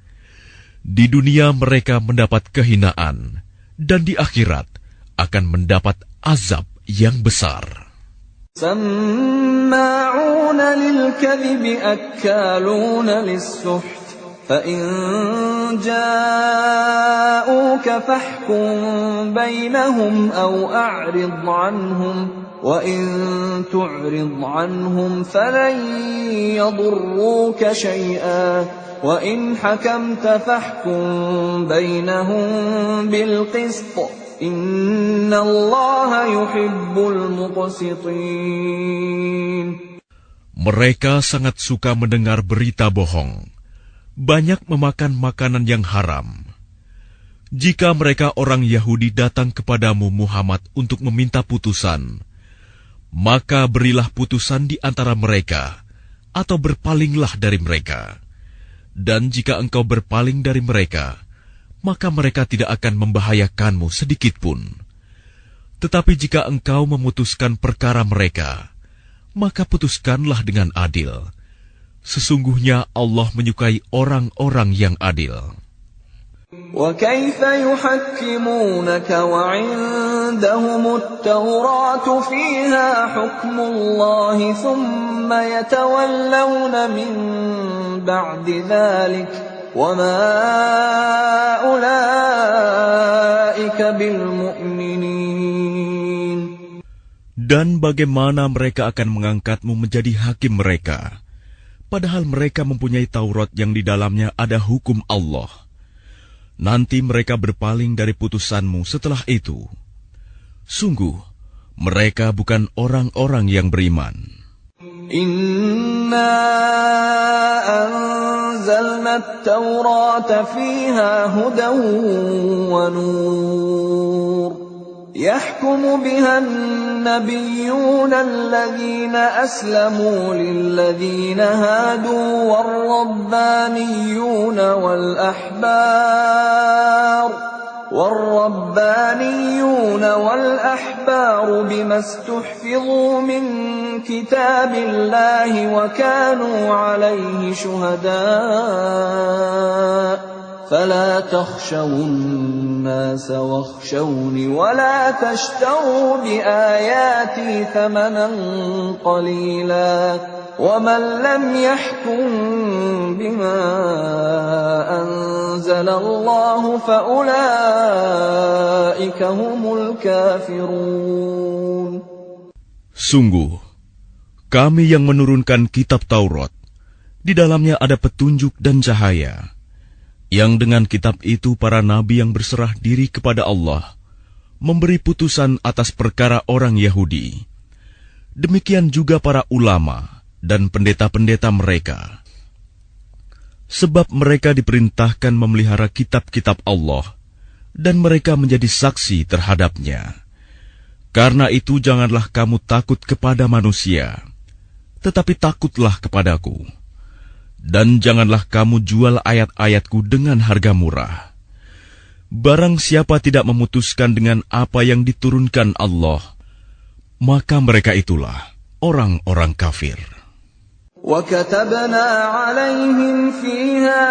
Di dunia mereka mendapat kehinaan, dan di akhirat akan mendapat azab yang besar." سَمَّاعُونَ لِلْكَذِبِ أَكَّالُونَ لِلسُّحْتِ فَإِن جَاءُوكَ فَاحْكُم بَيْنَهُمْ أَوْ أَعْرِضْ عَنْهُمْ وَإِن تُعْرِضْ عَنْهُمْ فَلَن يَضُرُّوكَ شَيْئًا وَإِنْ حَكَمْتَ فَاحْكُم بَيْنَهُم بِالْقِسْطِ إِنَّ اللَّهَ يُحِبُّ الْمُقْسِطِينَ. Mereka sangat suka mendengar berita bohong. banyak memakan makanan yang haram. Jika mereka orang Yahudi datang kepadamu Muhammad untuk meminta putusan, maka berilah putusan di antara mereka, atau berpalinglah dari mereka. Dan jika engkau berpaling dari mereka, maka mereka tidak akan membahayakanmu sedikitpun. Tetapi jika engkau memutuskan perkara mereka, maka putuskanlah dengan adil. Sesungguhnya Allah menyukai orang-orang yang adil. وَكَيْفَ يُحَكِّمُونَكَ وَعِندَهُمُ التَّوْرَاةُ فِيهَا حُكْمُ اللَّهِ ثُمَّ يَتَوَلَّوْنَ مِن بَعْدِ ذَلِكَ وَمَا أُولَئِكَ بِالْمُؤْمِنِينَ. Dan bagaimana mereka akan mengangkatmu menjadi hakim mereka, padahal mereka mempunyai Taurat yang di dalamnya ada hukum Allah. Nanti mereka berpaling dari putusanmu setelah itu. Sungguh, mereka bukan orang-orang yang beriman. Inna anzalna at-taurata fiha hudan wa nur. يحكم بها النبيون الذين أسلموا للذين هادوا والربانيون والأحبار بما استحفظوا من كتاب الله وكانوا عليه شهداء فلا تخشوا الناس واخشوني ولا تشتروا بآياتي ثمنا قليلا ومن لم يحكم بما أنزل الله فأولئك هم الكافرون. Sungguh, kami yang menurunkan kitab Taurat, di dalamnya ada petunjuk dan cahaya, yang dengan kitab itu para nabi yang berserah diri kepada Allah memberi putusan atas perkara orang Yahudi. Demikian juga para ulama dan pendeta-pendeta mereka. Sebab mereka diperintahkan memelihara kitab-kitab Allah dan mereka menjadi saksi terhadapnya. Karena itu janganlah kamu takut kepada manusia, tetapi takutlah kepadaku. Dan janganlah kamu jual ayat-ayatku dengan harga murah. Barang siapa tidak memutuskan dengan apa yang diturunkan Allah, maka mereka itulah orang-orang kafir. وَكَتَبْنَا عَلَيْهِمْ فِيهَا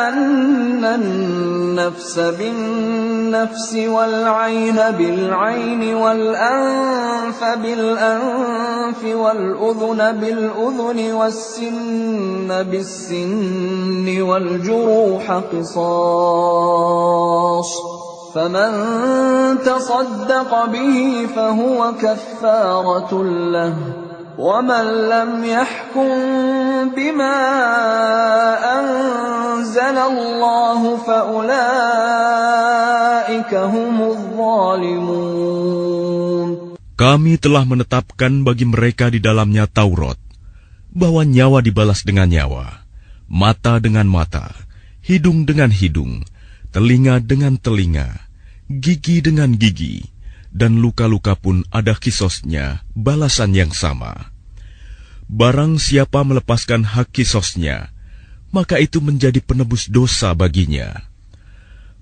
أَنَّ النَّفْسَ بِالنَّفْسِ وَالْعَيْنَ بِالْعَيْنِ وَالْأَنفَ بِالْأَنفِ وَالْأُذُنَ بِالْأُذُنِ وَالسِّنَّ بِالسِّنِّ وَالْجُرُوحَ قِصَاصٌ فَمَنْ تَصَدَّقَ بِهِ فَهُوَ كَفَّارَةٌ لَهُ وَمَنْ لَمْ يَحْكُمْ بِمَا أَنزَلَ اللَّهُ فَأُولَئِكَ هُمُ الظَّالِمُونَ. Kami telah menetapkan bagi mereka di dalamnya Taurat, bahwa nyawa dibalas dengan nyawa, mata dengan mata, hidung dengan hidung, telinga dengan telinga, gigi dengan gigi, dan luka-luka pun ada kisosnya, balasan yang sama. Barang siapa melepaskan hak kisosnya, maka itu menjadi penebus dosa baginya.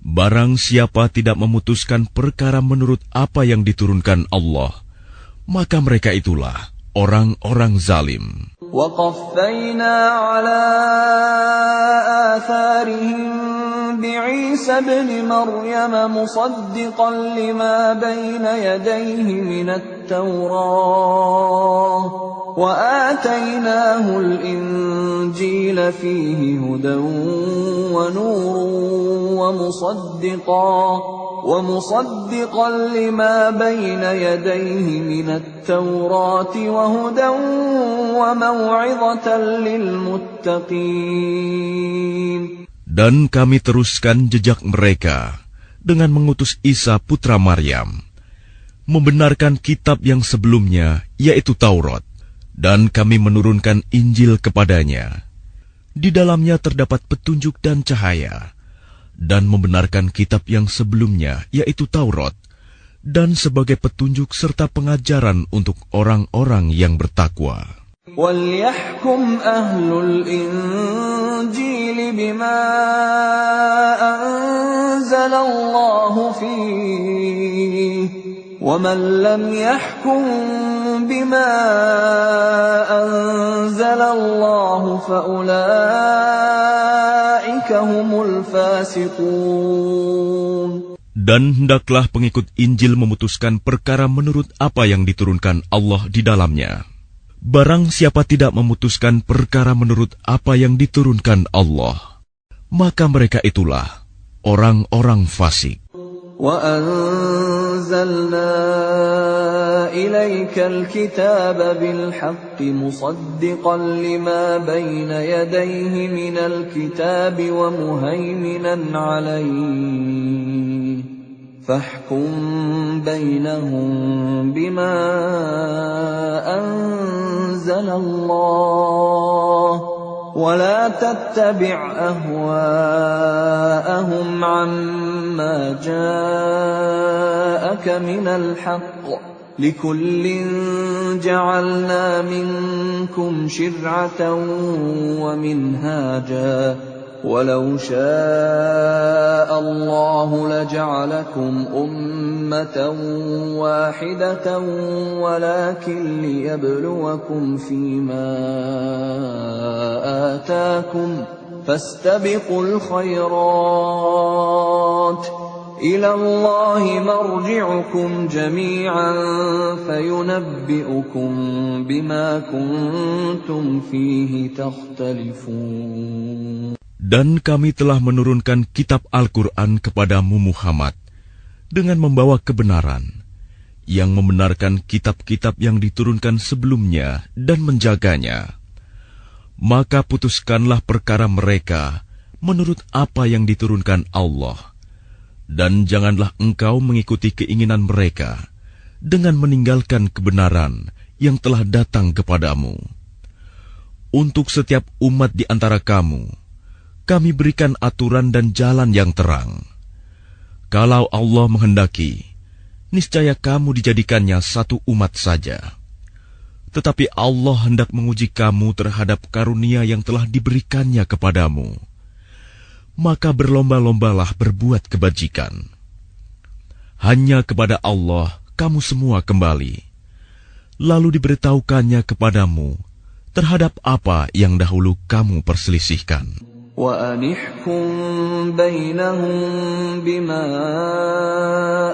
Barang siapa tidak memutuskan perkara menurut apa yang diturunkan Allah, maka mereka itulah orang-orang zalim. وَقَفَّيْنَا عَلَى آثَارِهِمْ بِعِيسَى ابْنِ مَرْيَمَ مُصَدِّقًا لِمَا بَيْنَ يَدَيْهِ مِنَ التَّوْرَاةِ وَآتَيْنَاهُ الْإِنْجِيلَ فِيهِ هُدًى وَنُورٌ وَمُصَدِّقًا لِمَا بَيْنَ يَدَيْهِ مِنَ التَّوْرَاةِ وَهُدًى وَمَوْعِظَةً لِلْمُتَّقِينَ. Dan kami teruskan jejak mereka dengan mengutus Isa putra Maryam, membenarkan kitab yang sebelumnya, yaitu Taurat, dan kami menurunkan Injil kepadanya. Di dalamnya terdapat petunjuk dan cahaya, dan membenarkan kitab yang sebelumnya, yaitu Taurat, dan sebagai petunjuk serta pengajaran untuk orang-orang yang bertakwa. وَلْيَحْكُمْ أَهْلُ الْإِنْجِيلِ بِمَا أَنْزَلَ اللَّهُ فِيهِ وَمَنْ لَمْ يَحْكُمْ بِمَا أَنْزَلَ اللَّهُ فَأُولَئِكَ هُمُ الْفَاسِقُونَ. Dan hendaklah pengikut Injil memutuskan perkara menurut apa yang diturunkan Allah di dalamnya. Barang siapa tidak memutuskan perkara menurut apa yang diturunkan Allah, maka mereka itulah orang-orang fasik. وَأَنزَلْنَا إِلَيْكَ الْكِتَابَ بِالْحَقِّ مُصَدِّقًا لِمَا بَيْنَ يَدَيْهِ مِنَ الْكِتَابِ وَمُهَيْمِنًا عَلَيْهِ فَاحْكُمْ بَيْنَهُم بِمَا أَنزَلَ اللَّهُ وَلَا تَتَّبِعْ أَهْوَاءَهُمْ عَمَّا جَاءَكَ مِنَ الْحَقِّ لِكُلٍّ جَعَلْنَا مِنكُمْ شِرْعَةً وَمِنْهَاجًا وَلَوْ شَاءَ اللَّهُ لَجَعَلَكُمْ أُمَّةً وَاحِدَةً وَلَكِنْ لِيَبْلُوَكُمْ فِيمَا آتَاكُمْ فَاسْتَبِقُوا الْخَيْرَاتِ إِلَى اللَّهِ مَرْجِعُكُمْ جَمِيعًا فَيُنَبِّئُكُم بِمَا كُنتُمْ فِيهِ تَخْتَلِفُونَ. Dan kami telah menurunkan kitab Al-Quran kepadamu Muhammad dengan membawa kebenaran, yang membenarkan kitab-kitab yang diturunkan sebelumnya dan menjaganya. Maka putuskanlah perkara mereka menurut apa yang diturunkan Allah, dan janganlah engkau mengikuti keinginan mereka dengan meninggalkan kebenaran yang telah datang kepadamu. Untuk setiap umat di antara kamu, kami berikan aturan dan jalan yang terang. Kalau Allah menghendaki, niscaya kamu dijadikannya satu umat saja. Tetapi Allah hendak menguji kamu terhadap karunia yang telah diberikannya kepadamu. Maka berlomba-lombalah berbuat kebajikan. Hanya kepada Allah kamu semua kembali. Lalu diberitahukannya kepadamu terhadap apa yang dahulu kamu perselisihkan. وَأَنِحْكُمْ بَيْنَهُم بِمَا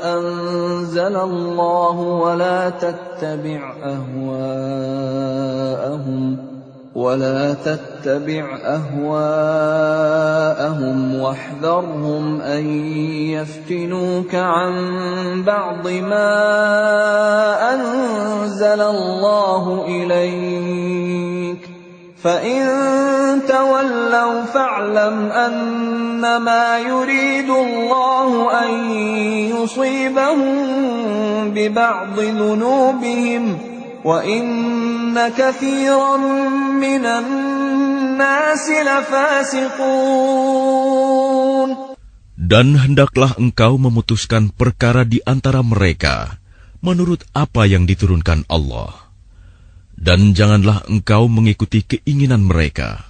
أَنزَلَ اللَّهُ وَلَا تَتَّبِعْ أَهْوَاءَهُمْ وَاحْذَرْهُمْ أَن يَفْتِنُوكَ عَن بَعْضِ مَا أَنزَلَ اللَّهُ إِلَيْكَ فَإِن تَوَلَّوْا فَاعْلَمْ أَنَّمَا يُرِيدُ اللَّهُ أَن يُصِيبَهُم بِبَعْضِ ذُنُوبِهِمْ وَإِنَّ كَثِيرًا مِنَ النَّاسِ لَفَاسِقُونَ. Dan hendaklah engkau memutuskan perkara di antara mereka menurut apa yang diturunkan Allah. Dan janganlah engkau mengikuti keinginan mereka.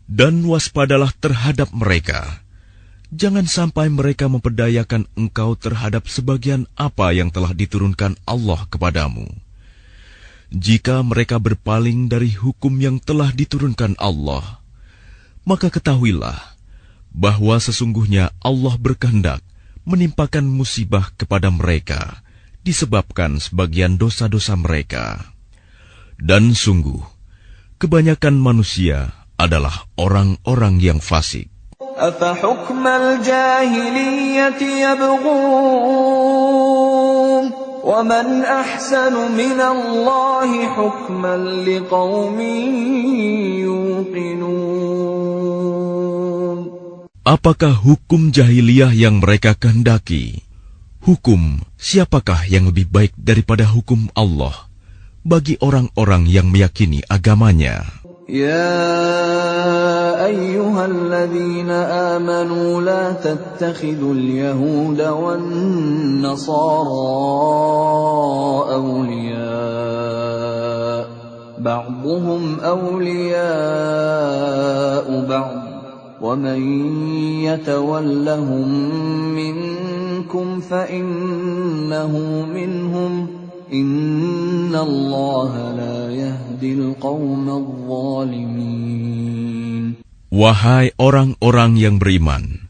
Dan waspadalah terhadap mereka. Jangan sampai mereka memperdayakan engkau terhadap sebagian apa yang telah diturunkan Allah kepadamu. Jika mereka berpaling dari hukum yang telah diturunkan Allah, maka ketahuilah bahwa sesungguhnya Allah berkehendak menimpakan musibah kepada mereka disebabkan sebagian dosa-dosa mereka. Dan sungguh, kebanyakan manusia adalah orang-orang yang fasik. أَفَحُكْمَ الْجَاهِلِيَّةِ يَبْغُونَ وَمَنْ أَحْسَنُ مِنَ اللَّهِ حُكْمًا لِقَوْمٍ يُوقِنُونَ. Apakah hukum jahiliyah yang mereka kehendaki? Hukum siapakah yang lebih baik daripada hukum Allah bagi orang-orang yang meyakini agamanya? Ya الذين آمنوا لا تتخذوا اليهود والنصارى أولياء بعضهم أولياء بعض ومن يتولهم منكم فإنه منهم إن الله لا يهدي القوم الظالمين. Wahai orang-orang yang beriman,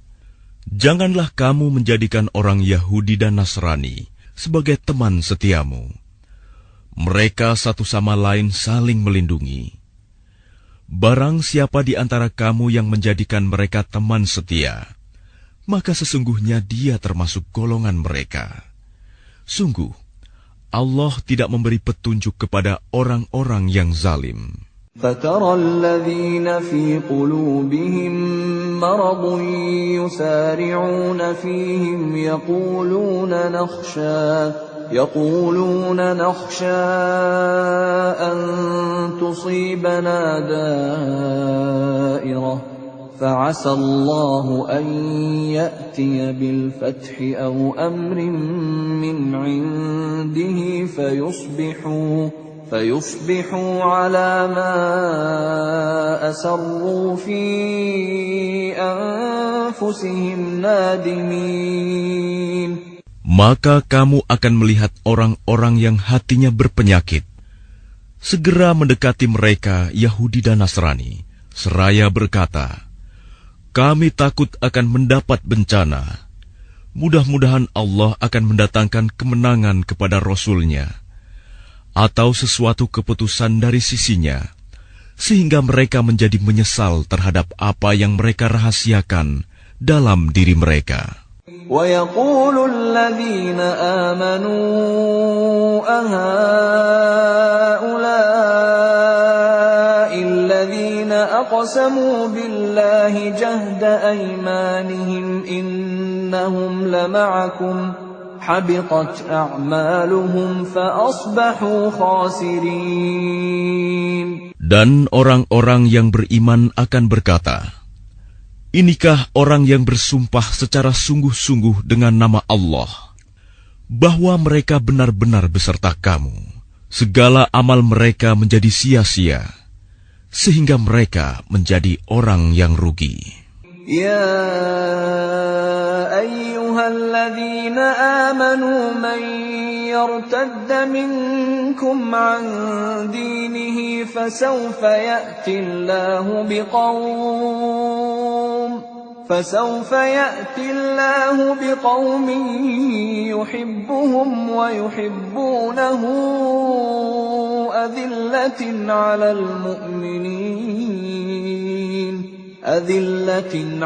janganlah kamu menjadikan orang Yahudi dan Nasrani sebagai teman setiamu. Mereka satu sama lain saling melindungi. Barang siapa di antara kamu yang menjadikan mereka teman setia, maka sesungguhnya dia termasuk golongan mereka. Sungguh, Allah tidak memberi petunjuk kepada orang-orang yang zalim. فَتَرَى الَّذِينَ فِي قُلُوبِهِم مَّرَضٌ يُسَارِعُونَ فِيهِمْ يَقُولُونَ نَخْشَىٰ أَن تُصِيبَنَا دَائِرَةٌ فَعَسَى اللَّهُ أَن يَأْتِيَ بِالْفَتْحِ أَوْ أَمْرٍ مِّنْ عِندِهِ فيصبحوا على ما أسروا في أنفسهم نادمين. Maka kamu akan melihat orang-orang yang hatinya berpenyakit segera mendekati mereka Yahudi dan Nasrani, seraya berkata, kami takut akan mendapat bencana. Mudah-mudahan Allah akan mendatangkan kemenangan kepada Rasul-Nya atau sesuatu keputusan dari sisinya, sehingga mereka menjadi menyesal terhadap apa yang mereka rahasiakan dalam diri mereka. وَيَقُولُ الَّذِينَ آمَنُوا أَهَؤُلَاءِ الَّذِينَ أَقْسَمُوا بِاللَّهِ جَهْدَ أَيْمَانِهِمْ إِنَّهُمْ لَمَعَكُمْ حَبِطَتْ أَعْمَالُهُمْ فَأَصْبَحُوا خَاسِرِينَ. Dan orang-orang yang beriman akan berkata, inikah orang yang bersumpah secara sungguh-sungguh dengan nama Allah, bahwa mereka benar-benar beserta kamu. Segala amal mereka menjadi sia-sia, sehingga mereka menjadi orang yang rugi. يا أيها الذين آمنوا من يرتد منكم عن دينه فسوف يأتي الله بقوم يحبهم ويحبونه أذلة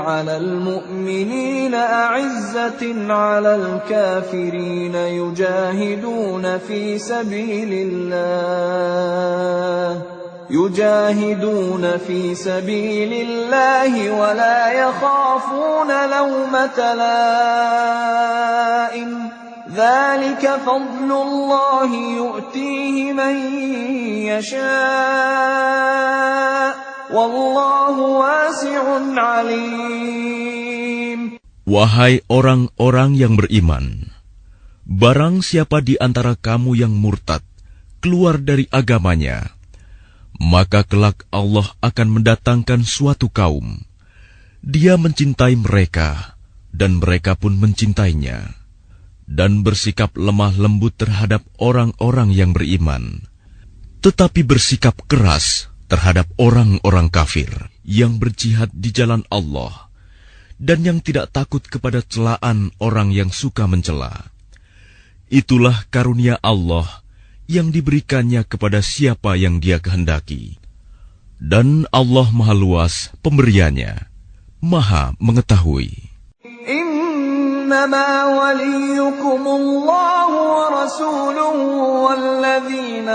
على المؤمنين أعزة على الكافرين يجاهدون في سبيل الله ولا يخافون لومة لائم ذلك فضل الله يؤتيه من يشاء Wallahu wasi'un alim. Wahai orang-orang yang beriman, barang siapa di antara kamu yang murtad keluar dari agamanya, maka kelak Allah akan mendatangkan suatu kaum. Dia mencintai mereka dan mereka pun mencintainya, dan bersikap lemah lembut terhadap orang-orang yang beriman, tetapi bersikap keras terhadap orang-orang kafir yang berjihad di jalan Allah dan yang tidak takut kepada celaan orang yang suka mencela. Itulah karunia Allah yang diberikannya kepada siapa yang Dia kehendaki. Dan Allah Maha Luas pemberiannya, Maha mengetahui. إنما وليكم الله ورسوله والذين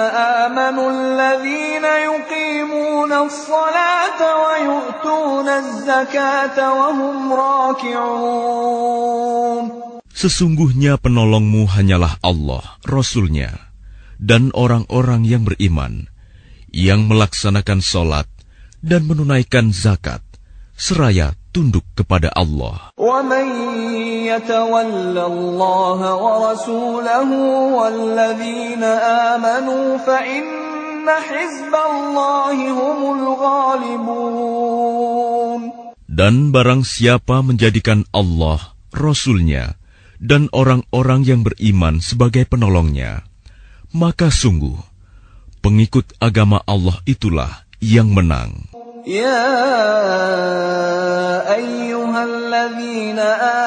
آمنوا الذين يقيمون الصلاة ويؤتون الزكاة وهم راكعون. Sesungguhnya penolongmu hanyalah Allah, Rasul-Nya, dan orang-orang yang beriman, yang melaksanakan solat dan menunaikan zakat, seraya tunduk kepada Allah. وَمَن يَتَوَلَّ اللَّهَ وَرَسُولَهُ وَالَّذِينَ آمَنُوا فَإِنَّ حِزْبَ اللَّهِ هُمُ الْغَالِبُونَ. Dan barang siapa menjadikan Allah, Rasul-Nya, dan orang-orang yang beriman sebagai penolongnya, maka sungguh pengikut agama Allah itulah yang menang. يا أيها الذين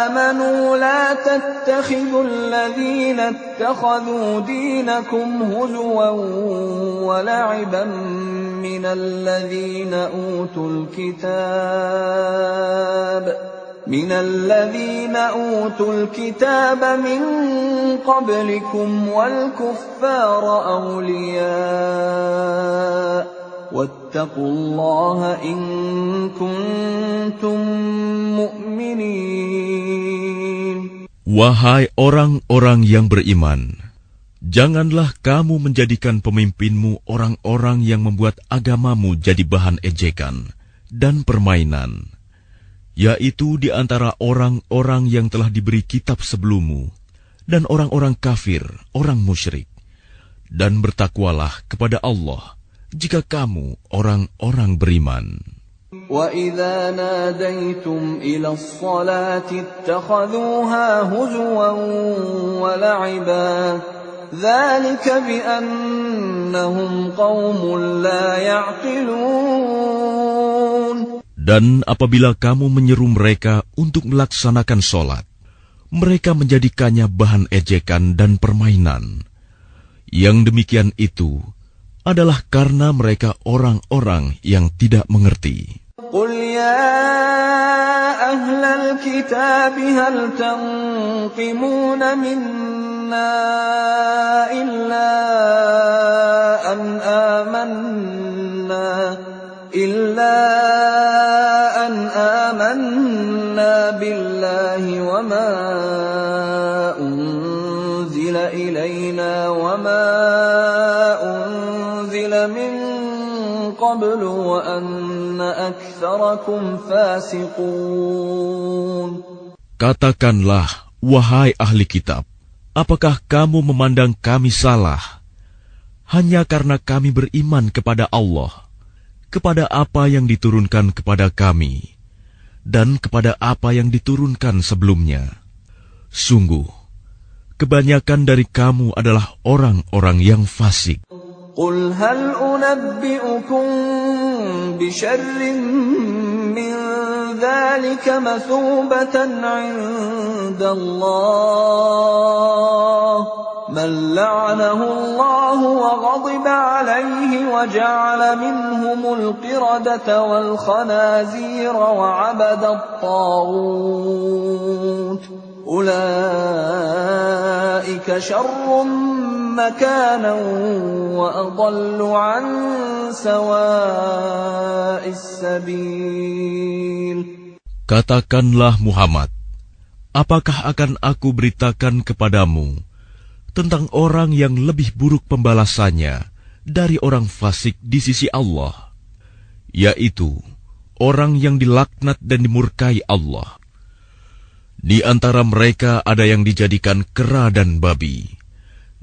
آمنوا لا تتخذوا الذين اتخذوا دينكم هزوا ولعبا من الذين أوتوا الكتاب من قبلكم والكفار أولياء واتقوا الله إن كنتم مؤمنين. Wahai orang-orang yang beriman, janganlah kamu menjadikan pemimpinmu orang-orang yang membuat agamamu jadi bahan ejekan dan permainan, yaitu di antara orang-orang yang telah diberi kitab sebelummu dan orang-orang kafir, orang musyrik. Dan bertakwalah kepada Allah jika kamu orang-orang beriman. وَإِذَا نَادَيْتُمْ إِلَى الصَّلَاةِ اتَّخَذُوهَا هُزُوًا وَلَعِبًا ذَلِكَ بِأَنَّهُمْ قَوْمٌ لَا يَعْقِلُونَ. Dan apabila kamu menyeru mereka untuk melaksanakan sholat, mereka menjadikannya bahan ejekan dan permainan. Yang demikian itu adalah karena mereka orang-orang yang tidak mengerti. قُلْ يَا أَهْلَ الْكِتَابِ هَلْ تَنقِمُونَ مِنَّا إِلَّا أَنْ آمَنَّا بِاللَّهِ وَمَا أُنْزِلَ إِلَيْنَا وَمَا أُنْزِلَ مِنْ قَبْلُ وَأَنَّ أَكْثَرَكُمْ فَاسِقُونَ. Katakanlah, wahai ahli kitab, apakah kamu memandang kami salah hanya karena kami beriman kepada Allah, kepada apa yang diturunkan kepada kami, dan kepada apa yang diturunkan sebelumnya? Sungguh, kebanyakan dari kamu adalah orang-orang yang fasik. قُلْ هَلْ أُنَبِّئُكُمْ بِشَرٍّ مِّن ذَلِكَ مَثُوبَةً عِندَ اللَّهِ مَن لَّعَنَهُ اللَّهُ وَغَضِبَ عَلَيْهِ وَجَعَلَ مِنْهُمُ الْقِرَدَةَ وَالْخَنَازِيرَ وَعَبَدَ الطَّاغُوتَ أُولَئِكَ شَرٌّ مَّكَانًا وَأَضَلُّ عَن سَوَاءِ السَّبِيلِ. Katakanlah Muhammad, apakah akan aku beritakan kepadamu tentang orang yang lebih buruk pembalasannya dari orang fasik di sisi Allah, yaitu orang yang dilaknat dan dimurkai Allah. Di antara mereka ada yang dijadikan kera dan babi,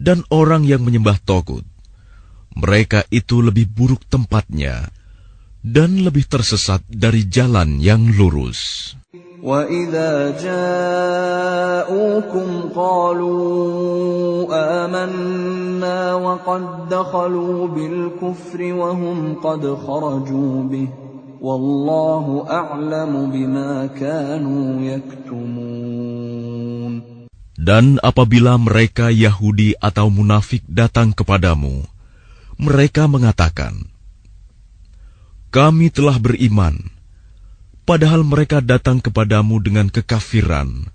dan orang yang menyembah togut. Mereka itu lebih buruk tempatnya dan lebih tersesat dari jalan yang lurus. وَإِذَا جَاءُوكُمْ قَالُوا آمَنَّا وَقَدْ دَخَلُوا بِالْكُفْرِ وَهُمْ قَدْ خَرَجُوا بِهِ وَاللَّهُ أَعْلَمُ بِمَا كَانُوا يَكْتُمُونَ. Dan apabila mereka Yahudi atau munafik datang kepadamu, mereka mengatakan, "Kami telah beriman," padahal mereka datang kepadamu dengan kekafiran,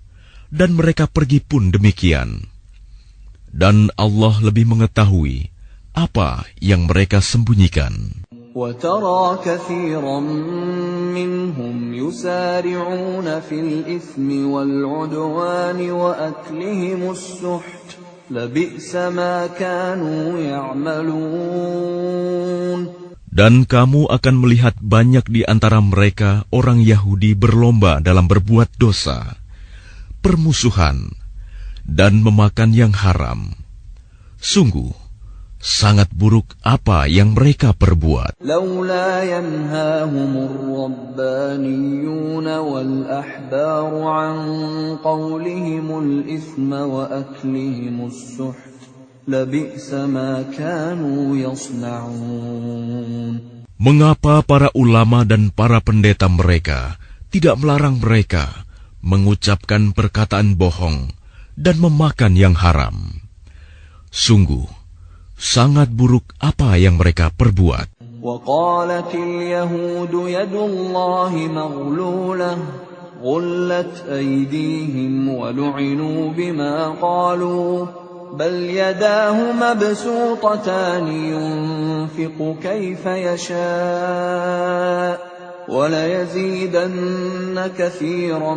dan mereka pergi pun demikian. Dan Allah lebih mengetahui apa yang mereka sembunyikan. وَتَرَى كَثِيرًا مِّنْهُمْ يُسَارِعُونَ فِي الْإِثْمِ وَالْعُدْوَانِ وَأَكْلِهِمُ السُّحْتَ لَبِئْسَ مَا كَانُوا يَعْمَلُونَ. Dan kamu akan melihat banyak di antara mereka orang Yahudi berlomba dalam berbuat dosa, permusuhan, dan memakan yang haram. Sungguh, sangat buruk apa yang mereka perbuat. لولا ينهاهم الربانيون والأحبار عن قولهم الإثم وأكلهم السحت لبئس ما كانوا يصنعون. Mengapa para ulama dan para pendeta mereka tidak melarang mereka mengucapkan perkataan bohong dan memakan yang haram? Sungguh, sangat buruk apa yang mereka perbuat. وقالت اليهود يد الله مغلولة غلت أيديهم ولعنوا بما قالوا بل يداه مبسوطتان ينفق كيف يشاء وليزيدن كثيرا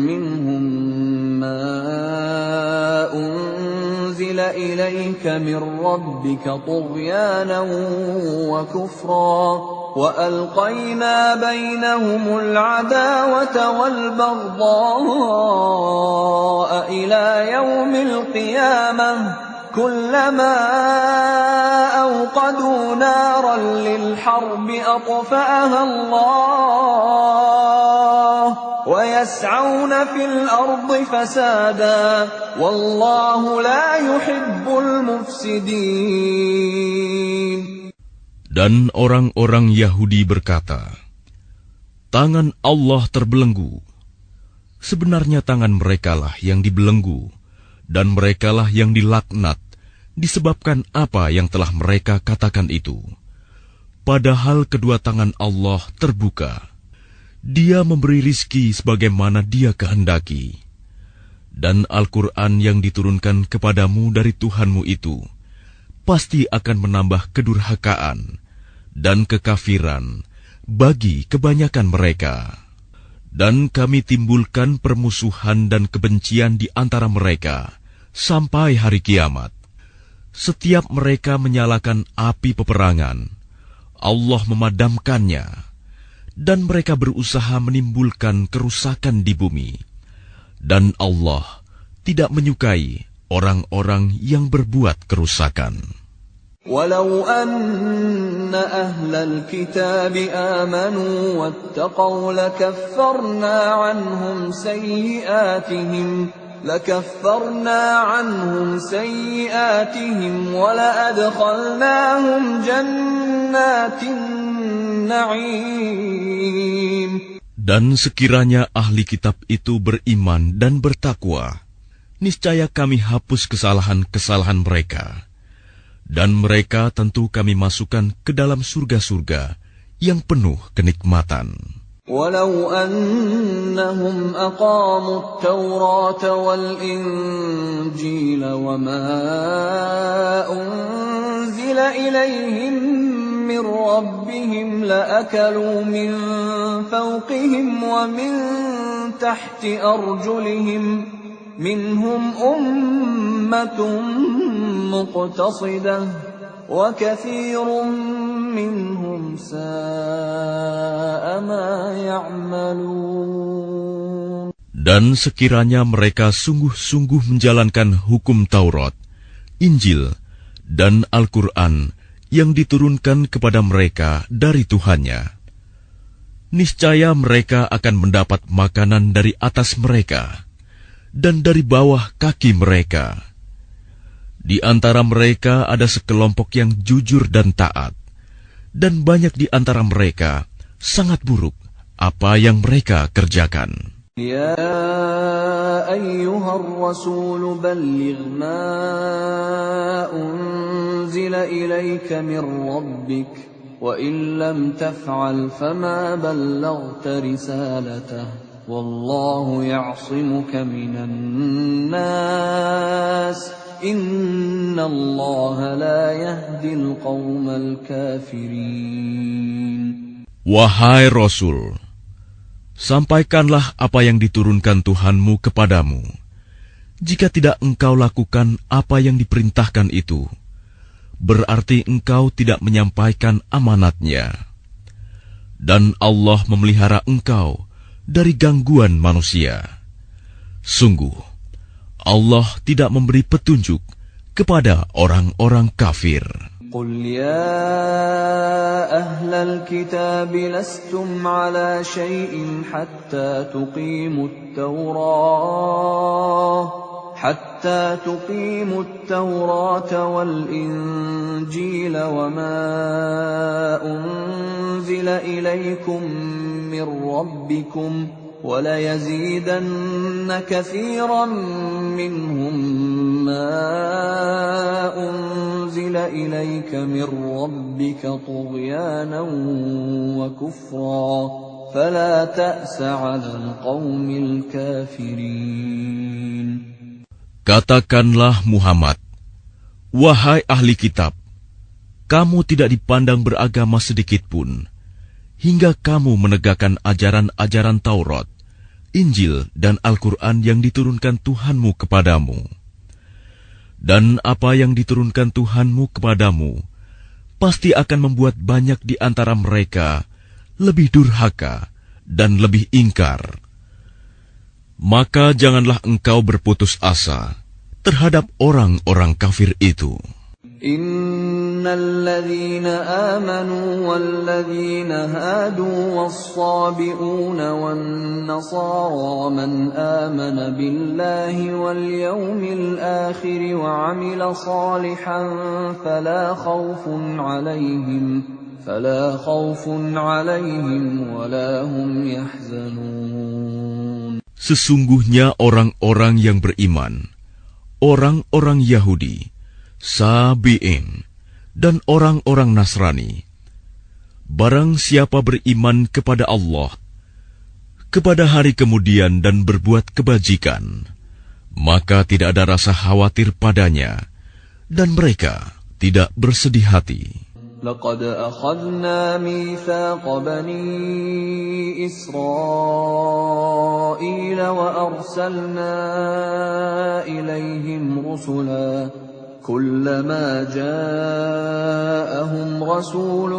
منهم ما أنزل إليك من ربك طغيانا وكفرا وألقينا بينهم العداوة والبغضاء إلى يوم القيامة كلما أوقدوا نارا للحرب أطفأها الله ويسعون في الأرض فسادا والله لا يحب المفسدين. Dan orang-orang Yahudi berkata, tangan Allah terbelenggu. Sebenarnya tangan merekalah yang dibelenggu, dan merekalah yang dilaknat, disebabkan apa yang telah mereka katakan itu. Padahal kedua tangan Allah terbuka. Dia memberi rizki sebagaimana Dia kehendaki. Dan Al-Quran yang diturunkan kepadamu dari Tuhanmu itu pasti akan menambah kedurhakaan dan kekafiran bagi kebanyakan mereka. Dan kami timbulkan permusuhan dan kebencian di antara mereka sampai hari kiamat. Setiap mereka menyalakan api peperangan, Allah memadamkannya, dan mereka berusaha menimbulkan kerusakan di bumi. Dan Allah tidak menyukai orang-orang yang berbuat kerusakan. ولو أن أهل الكتاب آمنوا واتقوا لكفرنا عنهم سيئاتهم ولأدخلناهم جنات النعيم. Dan sekiranya ahli kitab itu beriman dan bertakwa, niscaya kami hapus kesalahan-kesalahan mereka. Dan mereka tentu kami masukkan ke dalam surga-surga yang penuh kenikmatan. ولو أنهم أقاموا التوراة والإنجيل وما أنزل إليهم من ربهم لأكلوا من فوقهم ومن تحت أرجلهم منهم أمة مقتصدة وكثير منهم ساء ما يعملون. Dan sekiranya mereka sungguh-sungguh menjalankan hukum Taurat, Injil, dan Al-Quran yang diturunkan kepada mereka dari Tuhannya, niscaya mereka akan mendapat makanan dari atas mereka dan dari bawah kaki mereka. Di antara mereka ada sekelompok yang jujur dan taat, dan banyak di antara mereka sangat buruk apa yang mereka kerjakan. Ya ayyuhar rasul balligh ma unzila ilayka min rabbik wa in lam taf'al fama ballaghta risalatahu wallahu ya'simuka minan nas. Inna Allah la yahdil qawmal kafirin. Wahai Rasul, sampaikanlah apa yang diturunkan Tuhanmu kepadamu. Jika tidak engkau lakukan apa yang diperintahkan itu, berarti engkau tidak menyampaikan amanatnya. Dan Allah memelihara engkau dari gangguan manusia. Sungguh, Allah tidak memberi petunjuk kepada orang-orang kafir. قل يا أهل الكتاب لستم على شيء حتى تقيموا التوراة والإنجيل وما أنزل إليكم من ربكم وَلَيَزِيدَنَّ كَثِيرًا مِّنْهُمْ مَا أُنزِلَ إِلَيْكَ مِنْ رَبِّكَ طُغْيَانًا وَكُفْرًا فَلَا تَأْسَ عَلَى الْقَوْمِ الْكَافِرِينَ. Katakanlah Muhammad, wahai ahli kitab, kamu tidak dipandang beragama sedikitpun, hingga kamu menegakkan ajaran-ajaran Taurat, Injil, dan Al-Quran yang diturunkan Tuhanmu kepadamu. Dan apa yang diturunkan Tuhanmu kepadamu, pasti akan membuat banyak di antara mereka lebih durhaka dan lebih ingkar. Maka janganlah engkau berputus asa terhadap orang-orang kafir itu. Innal ladzina amanu wal ladzina hadu was-sabi'una wan nasara man amana billahi wal yawmil akhir wa 'amila salihan fala khawfun 'alaihim wa la hum yahzanun. Sesungguhnya orang-orang yang beriman, orang-orang Yahudi, Sabi'in, dan orang-orang Nasrani, barang siapa beriman kepada Allah, kepada hari kemudian dan berbuat kebajikan, maka tidak ada rasa khawatir padanya, dan mereka tidak bersedih hati. لقد أخذنا ميثاق بني إسرائيل وأرسلنا إليهم رسلا كلما جاءهم رسول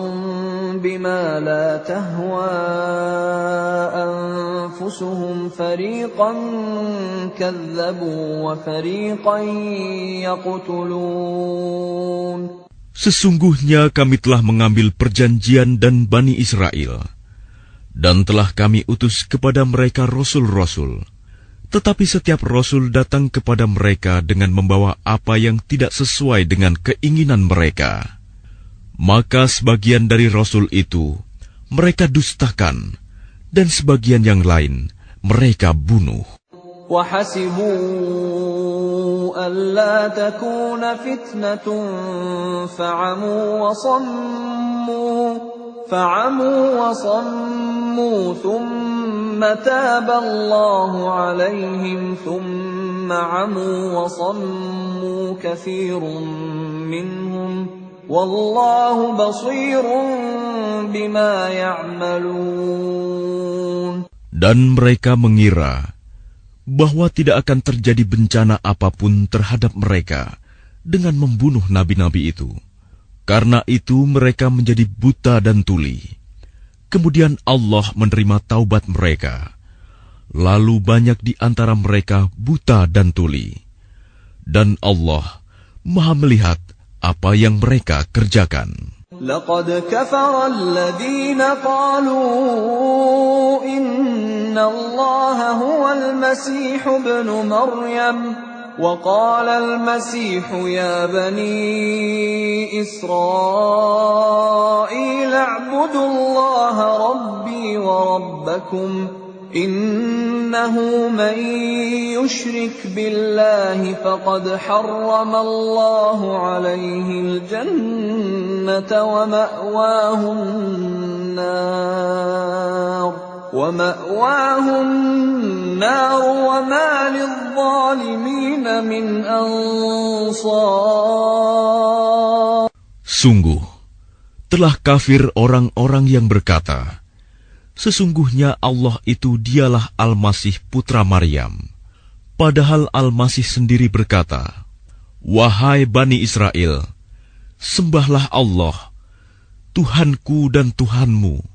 بما لا تهوى أنفسهم فريقا كذبوا وفريقا يقتلون. Sesungguhnya kami telah mengambil perjanjian dan Bani Israel, dan telah kami utus kepada mereka rasul-rasul. Tetapi setiap rasul datang kepada mereka dengan membawa apa yang tidak sesuai dengan keinginan mereka. Maka sebagian dari rasul itu mereka dustakan, dan sebagian yang lain mereka bunuh. وَحَسِبُوا أَلَّا تَكُونَ فِتْنَةٌ فَعَمُوا وَصَمُّوا ثُمَّ تَابَ اللَّهُ عَلَيْهِمْ ثُمَّ عَمُوا وَصَمُّوا كَثِيرٌ مِّنْهُمْ وَاللَّهُ بَصِيرٌ بِمَا يَعْمَلُونَ. Dan mereka mengira bahwa tidak akan terjadi bencana apapun terhadap mereka dengan membunuh nabi-nabi itu. Karena itu mereka menjadi buta dan tuli. Kemudian Allah menerima taubat mereka. Lalu banyak di antara mereka buta dan tuli. Dan Allah Maha melihat apa yang mereka kerjakan. لقد كفر الذين قالوا إن الله هو المسيح ابن مريم وقال المسيح يا بني إسرائيل اعبدوا الله ربي وربكم إنه من يشرك بالله فقد حرم الله عليه الجنة ومأواه النار وما للظالمين من أنصار. Sungguh, telah kafir orang-orang yang berkata, sesungguhnya Allah itu dialah Al-Masih putra Maryam. Padahal Al-Masih sendiri berkata, wahai Bani Israel, Sembahlah Allah, Tuhanku dan Tuhanmu.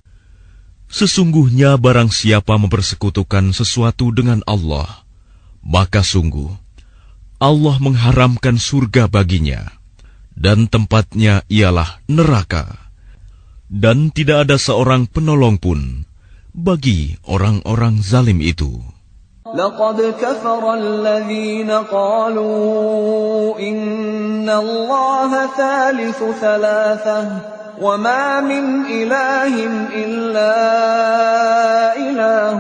Sesungguhnya barang siapa mempersekutukan sesuatu dengan Allah, maka sungguh Allah mengharamkan surga baginya, dan tempatnya ialah neraka. Dan tidak ada seorang penolong pun bagi orang-orang zalim itu. لقد كفر الذين قالوا إن الله ثالث ثلاثة وما من إله إلا إله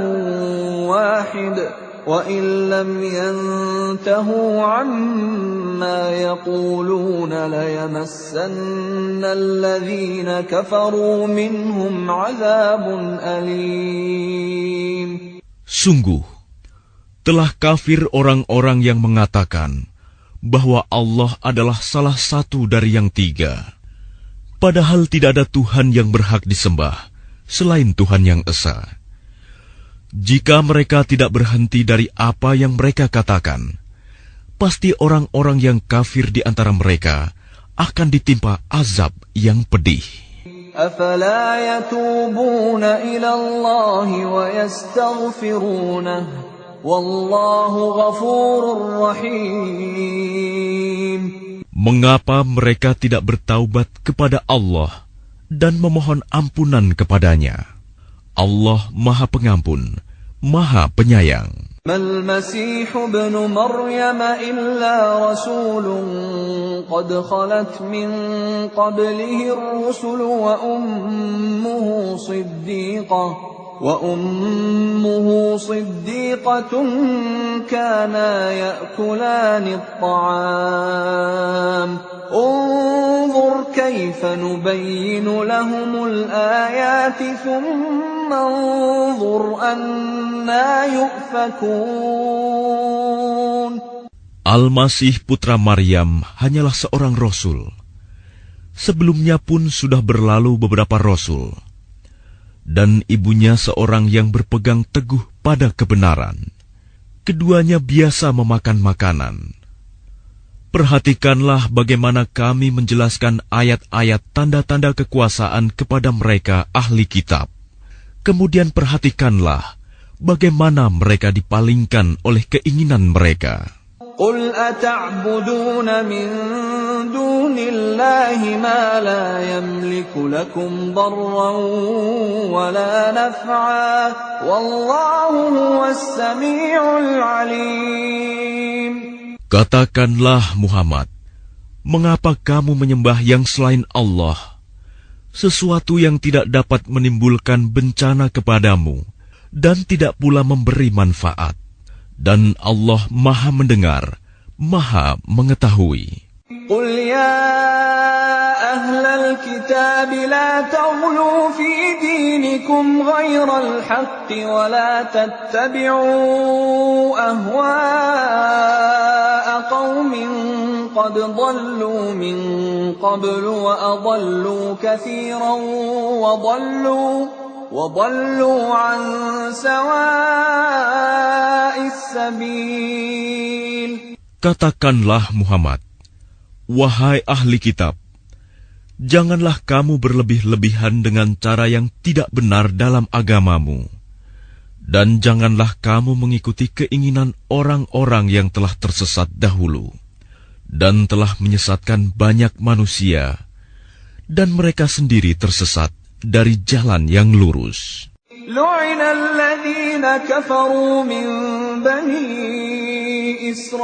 واحد وإن لم ينتهوا عما يقولون ليمسن الذين كفروا منهم عذاب أليم. Sungguh, telah kafir orang-orang yang mengatakan bahwa Allah adalah salah satu dari yang tiga, padahal tidak ada Tuhan yang berhak disembah selain Tuhan yang Esa. Jika mereka tidak berhenti dari apa yang mereka katakan, pasti orang-orang yang kafir di antara mereka akan ditimpa azab yang pedih. أفلا يتوبون إلى الله ويستغفرونه والله غفور رحيم. Mengapa mereka tidak bertaubat kepada Allah dan memohon ampunan kepadanya? Allah Maha Pengampun, Maha Penyayang. ما المسيح ابن مريم إلا رسول قد خلت من قبله الرسل وأمه صديقة كانا يأكلان الطعام انظر كيف نبين لهم الآيات ثم انظر أنا يؤفكون. Al-Masih putra Maryam hanyalah seorang rasul. Sebelumnya pun sudah berlalu beberapa rasul, dan ibunya seorang yang berpegang teguh pada kebenaran. Keduanya biasa memakan makanan. Perhatikanlah bagaimana kami menjelaskan ayat-ayat tanda-tanda kekuasaan kepada mereka ahli kitab. Kemudian perhatikanlah bagaimana mereka dipalingkan oleh keinginan mereka. قل أتعبدون من دون الله ما لا يملك لكم ضرا ولا نفعا والله هو السميع العليم. Katakanlah Muhammad, mengapa kamu menyembah yang selain Allah, sesuatu yang tidak dapat menimbulkan bencana kepadamu dan tidak pula memberi manfaat? Dan Allah Maha Mendengar, Maha Mengetahui. قل يا أهل الكتاب لا تغلوا في دينكم غير الحق ولا تتبعوا أهواء قوم قد ضلوا من قبل وأضلوا كثيرا وضلوا عن سواء السبيل. Katakanlah Muhammad, wahai ahli kitab, janganlah kamu berlebih-lebihan dengan cara yang tidak benar dalam agamamu, dan janganlah kamu mengikuti keinginan orang-orang yang telah tersesat dahulu, dan telah menyesatkan banyak manusia, dan mereka sendiri tersesat dari jalan yang lurus. لعن الذين كفروا من بني إسرائيل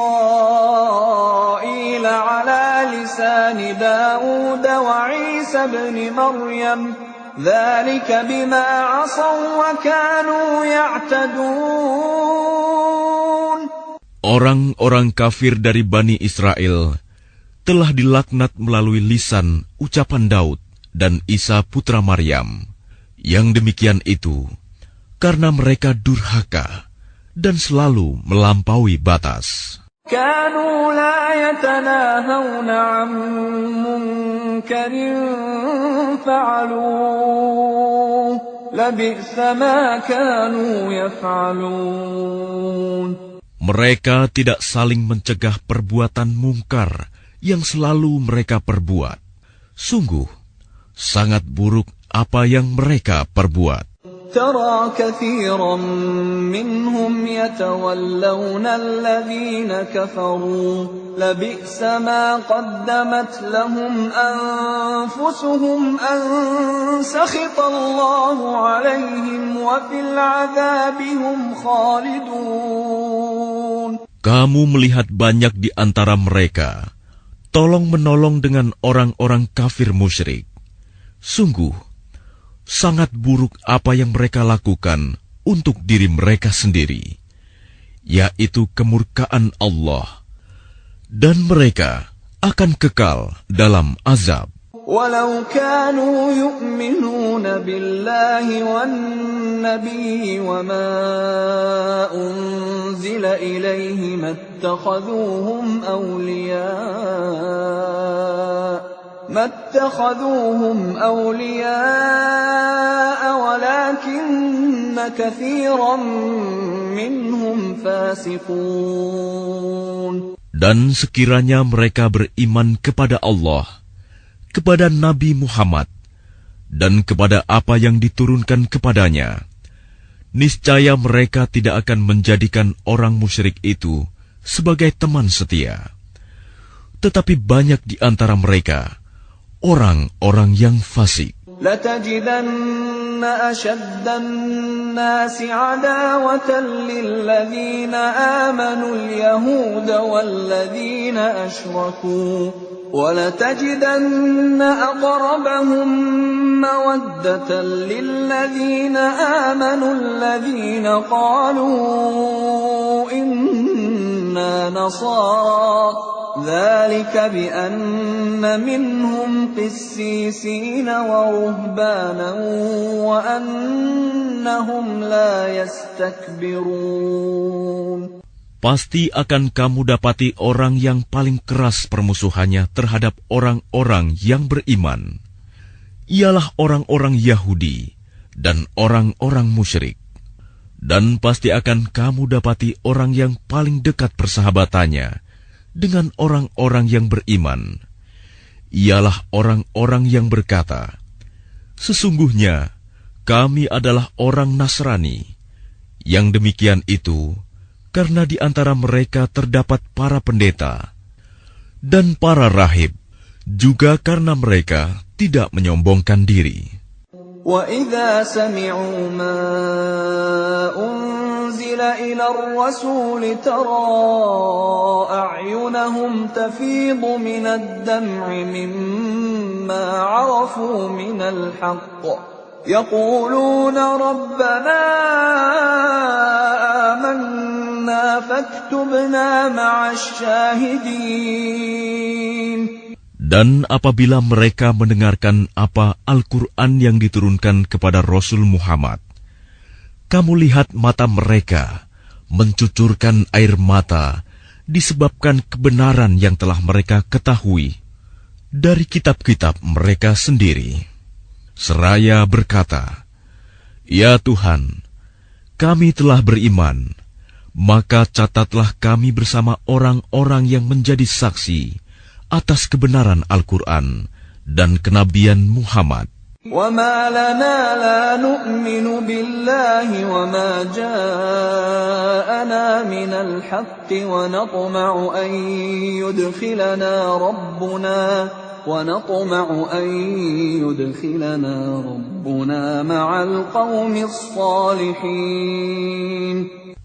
على لسان داود وعيسى بن مريم ذلك بما عصوا وكانوا يعتدون. Orang-orang kafir dari Bani Israel telah dilaknat melalui lisan ucapan Daud dan Isa putra Maryam. Yang demikian itu karena mereka durhaka dan selalu melampaui batas. كانوا لا يتناهون عن منكر فعلوه لبئس ما كانوا يفعلون. Mereka tidak saling mencegah perbuatan mungkar yang selalu mereka perbuat. Sungguh, sangat buruk apa yang mereka perbuat. ترى كثيرا منهم يتولون الذين كفروا لبئس ما قدمت لهم أنفسهم أن سخط الله عليهم وفي العذاب هم خالدون. Kamu melihat banyak di antara mereka tolong-menolong dengan orang-orang kafir musyrik. Sungguh, sangat buruk apa yang mereka lakukan untuk diri mereka sendiri, yaitu kemurkaan Allah, dan mereka akan kekal dalam azab. ولو كانوا يؤمنون بالله والنبي وما أنزل إليه ما اتخذوهم أولياء ولكن كثيرا منهم فاسقون. Dan sekiranya mereka beriman kepada Allah, kepada Nabi Muhammad, dan kepada apa yang diturunkan kepadanya, niscaya mereka tidak akan menjadikan orang musyrik itu sebagai teman setia. Tetapi banyak di antara mereka orang-orang yang fasik. لتجدن أشد الناس عداوة للذين آمنوا اليهود والذين أشركوا ولتجدن أقربهم مودة للذين آمنوا الذين قالوا إنا نصارى ذلك بأن منهم قسيسين ورهبانا وأنهم لا يستكبرون. Pasti akan kamu dapati orang yang paling keras permusuhannya terhadap orang-orang yang beriman. Ialah orang-orang Yahudi dan orang-orang musyrik. Dan pasti akan kamu dapati orang yang paling dekat persahabatannya dengan orang-orang yang beriman, ialah orang-orang yang berkata, "Sesungguhnya kami adalah orang Nasrani." Yang demikian itu karena di antara mereka terdapat para pendeta dan para rahib, juga karena mereka tidak menyombongkan diri. وَإِذَا سَمِعُوا مَا أُنزِلَ إِلَى الرَّسُولِ تَرَى أَعْيُنَهُمْ تَفِيضُ مِنَ الدَّمْعِ مِمَّا عَرَفُوا مِنَ الْحَقِّ يَقُولُونَ رَبَّنَا آمَنَّا فَاكْتُبْنَا مَعَ الشَّاهِدِينَ. Dan apabila mereka mendengarkan apa Al-Quran yang diturunkan kepada Rasul Muhammad, kamu lihat mata mereka mencucurkan air mata disebabkan kebenaran yang telah mereka ketahui dari kitab-kitab mereka sendiri. Seraya berkata, "Ya Tuhan, kami telah beriman, maka catatlah kami bersama orang-orang yang menjadi saksi atas kebenaran Al-Quran dan kenabian Muhammad." وَمَا لَنَا لَا نُؤْمِنُ بِاللَّهِ وَمَا جَاءَنَا مِنَ الْحَقِّ وَنَطْمَعُ أَن يُدْخِلَنَا رَبُّنَا مَعَ الْقَوْمِ الصَّالِحِينَ.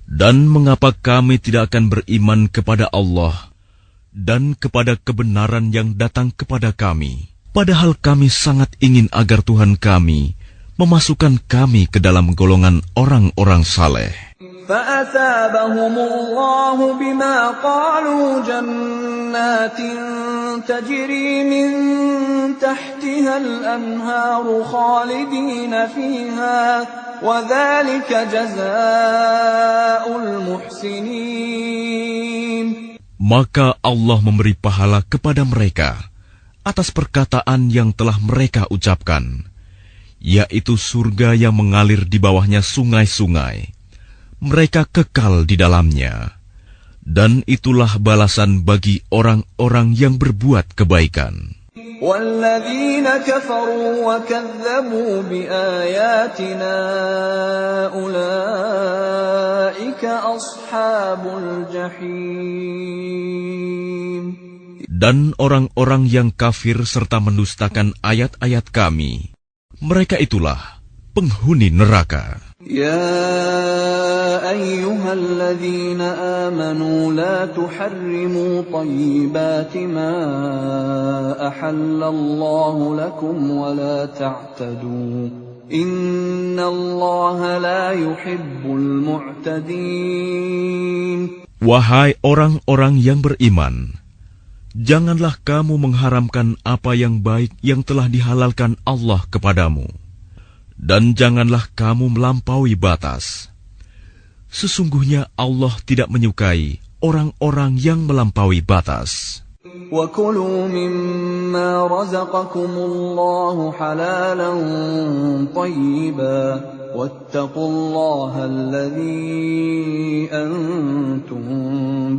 Dan mengapa kami tidak akan beriman kepada Allah dan kepada kebenaran yang datang kepada kami, padahal kami sangat ingin agar Tuhan kami memasukkan kami ke dalam golongan orang-orang saleh. فَأَثَابَهُمُ اللَّهُ بِمَا قَالُوا جَنَّاتٍ تَجْرِي مِن تَحْتِهَا الْأَنْهَارُ خَالِدِينَ فِيهَا وَذَلِكَ جَزَاءُ الْمُحْسِنِينَ. Maka Allah memberi pahala kepada mereka atas perkataan yang telah mereka ucapkan, yaitu surga yang mengalir di bawahnya sungai-sungai. Mereka kekal di dalamnya, dan itulah balasan bagi orang-orang yang berbuat kebaikan. والذين كفروا وكذبوا بآياتنا أولئك أصحاب الجحيم. Dan orang-orang yang kafir serta mendustakan ayat-ayat Kami, mereka itulah penghuni neraka. يا أيها الذين آمنوا لا تحرموا طيبات ما أحل الله لكم ولا تعتدوا إن الله لا يحب المعتدين. Wahai orang-orang yang beriman, janganlah kamu mengharamkan apa yang baik yang telah dihalalkan Allah kepadamu. Dan janganlah kamu melampaui batas. Sesungguhnya Allah tidak menyukai orang-orang yang melampaui batas. وَكُلُوا مِمَّا رَزَقَكُمُ اللَّهُ حَلَالًا طَيِّبًا وَاتَّقُوا اللَّهَ الَّذِي أَنْتُمْ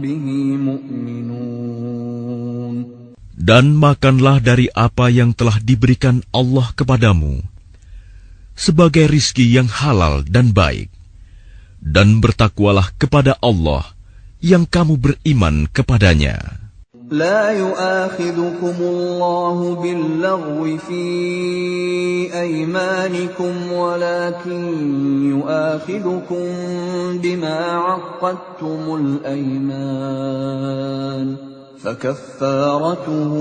بِهِ مُؤْمِنُونَ. Dan makanlah dari apa yang telah diberikan Allah kepadamu sebagai rizki yang halal dan baik, dan bertakwalah kepada Allah yang kamu beriman kepadanya. لا يؤاخذكم الله باللغو في أيمانكم ولكن يؤاخذكم بما عقدتم الأيمان فكفارته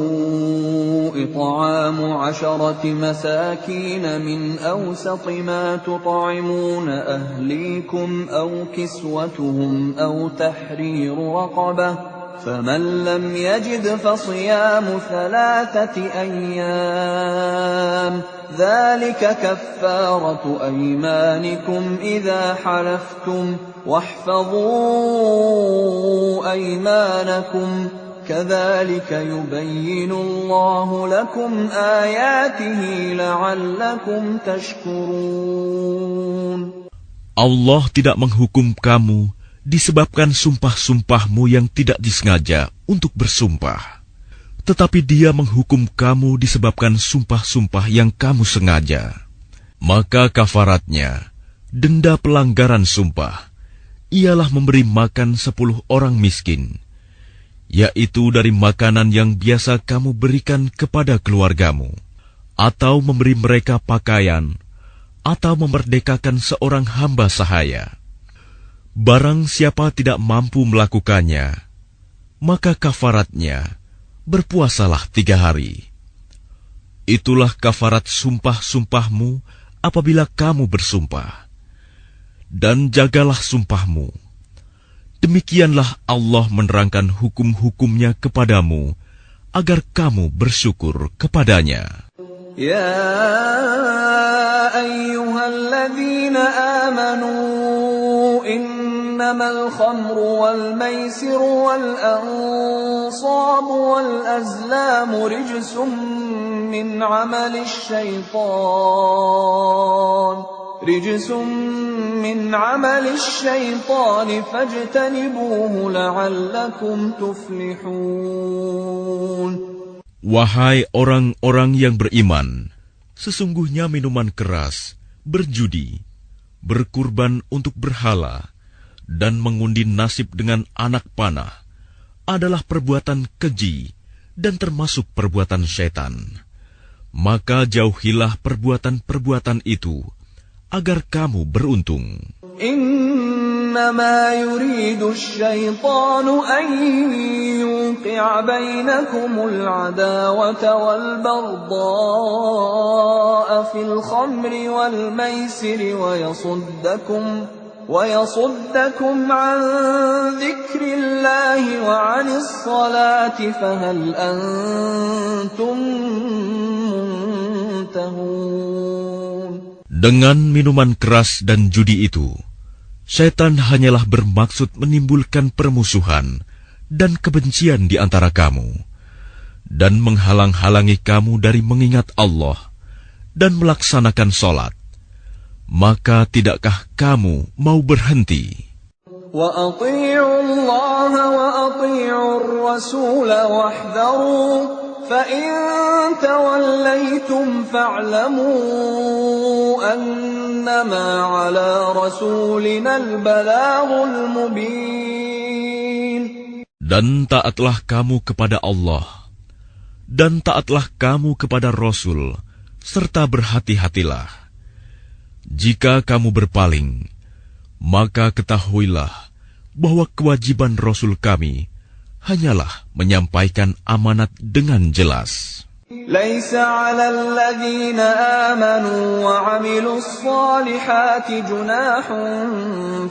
إطعام 10 مساكين من أوسط ما تطعمون أهليكم أو كسوتهم أو تحرير رقبة فمن لم يجد فصيام 3 أيام ذلك كفارة أيمانكم إذا حلفتم واحفظوا أيمانكم كذلك يبين الله لكم آياته لعلكم تشكرون. Allah tidak menghukum kamu disebabkan sumpah-sumpahmu yang tidak disengaja untuk bersumpah. Tetapi Dia menghukum kamu disebabkan sumpah-sumpah yang kamu sengaja. Maka kafaratnya, denda pelanggaran sumpah, ialah memberi makan 10 orang miskin, yaitu dari makanan yang biasa kamu berikan kepada keluargamu, atau memberi mereka pakaian, atau memerdekakan seorang hamba sahaya. Barang siapa tidak mampu melakukannya, maka kafaratnya berpuasalah 3 hari. Itulah kafarat sumpah-sumpahmu apabila kamu bersumpah. Dan jagalah sumpahmu. Demikianlah Allah menerangkan hukum-hukumnya kepadamu, agar kamu bersyukur kepadanya. Ya ayyuhalladzina amanu innamal khamru wal maisiru wal ansabu wal azlamu rijsum min amalis syaitan fajtanibuhu la'allakum tuflihun. Wahai orang-orang yang beriman, sesungguhnya minuman keras, berjudi, berkurban untuk berhala, dan mengundi nasib dengan anak panah adalah perbuatan keji dan termasuk perbuatan syaitan. Maka jauhilah perbuatan-perbuatan itu, agar kamu beruntung. Innama yuridu asy-syaitanu an yuqi'a bainakumul 'adawata wal baghdha'a fil khamri wal maisiri wa yasuddakum 'an dzikrillahi wa 'anis salati fahal antum muntahun. Dengan minuman keras dan judi itu, syaitan hanyalah bermaksud menimbulkan permusuhan dan kebencian di antara kamu, dan menghalang-halangi kamu dari mengingat Allah dan melaksanakan sholat. Maka tidakkah kamu mau berhenti? Wa ati'u Allah wa ati'u ar-rasul wahdharu فَإِن تَوَلَّيْتُمْ فَاعْلَمُوا أَنَّمَا عَلَى رَسُولِنَا الْبَلَاغُ الْمُبِينُ. Dan taatlah kamu kepada Allah, dan taatlah kamu kepada Rasul, serta berhati-hatilah. Jika kamu berpaling, maka ketahuilah bahwa kewajiban Rasul kami hanyalah menyampaikan amanat dengan jelas. لَيْسَ عَلَى الَّذِينَ آمَنُوا وَعَمِلُوا الصَّالِحَاتِ جُنَاحٌ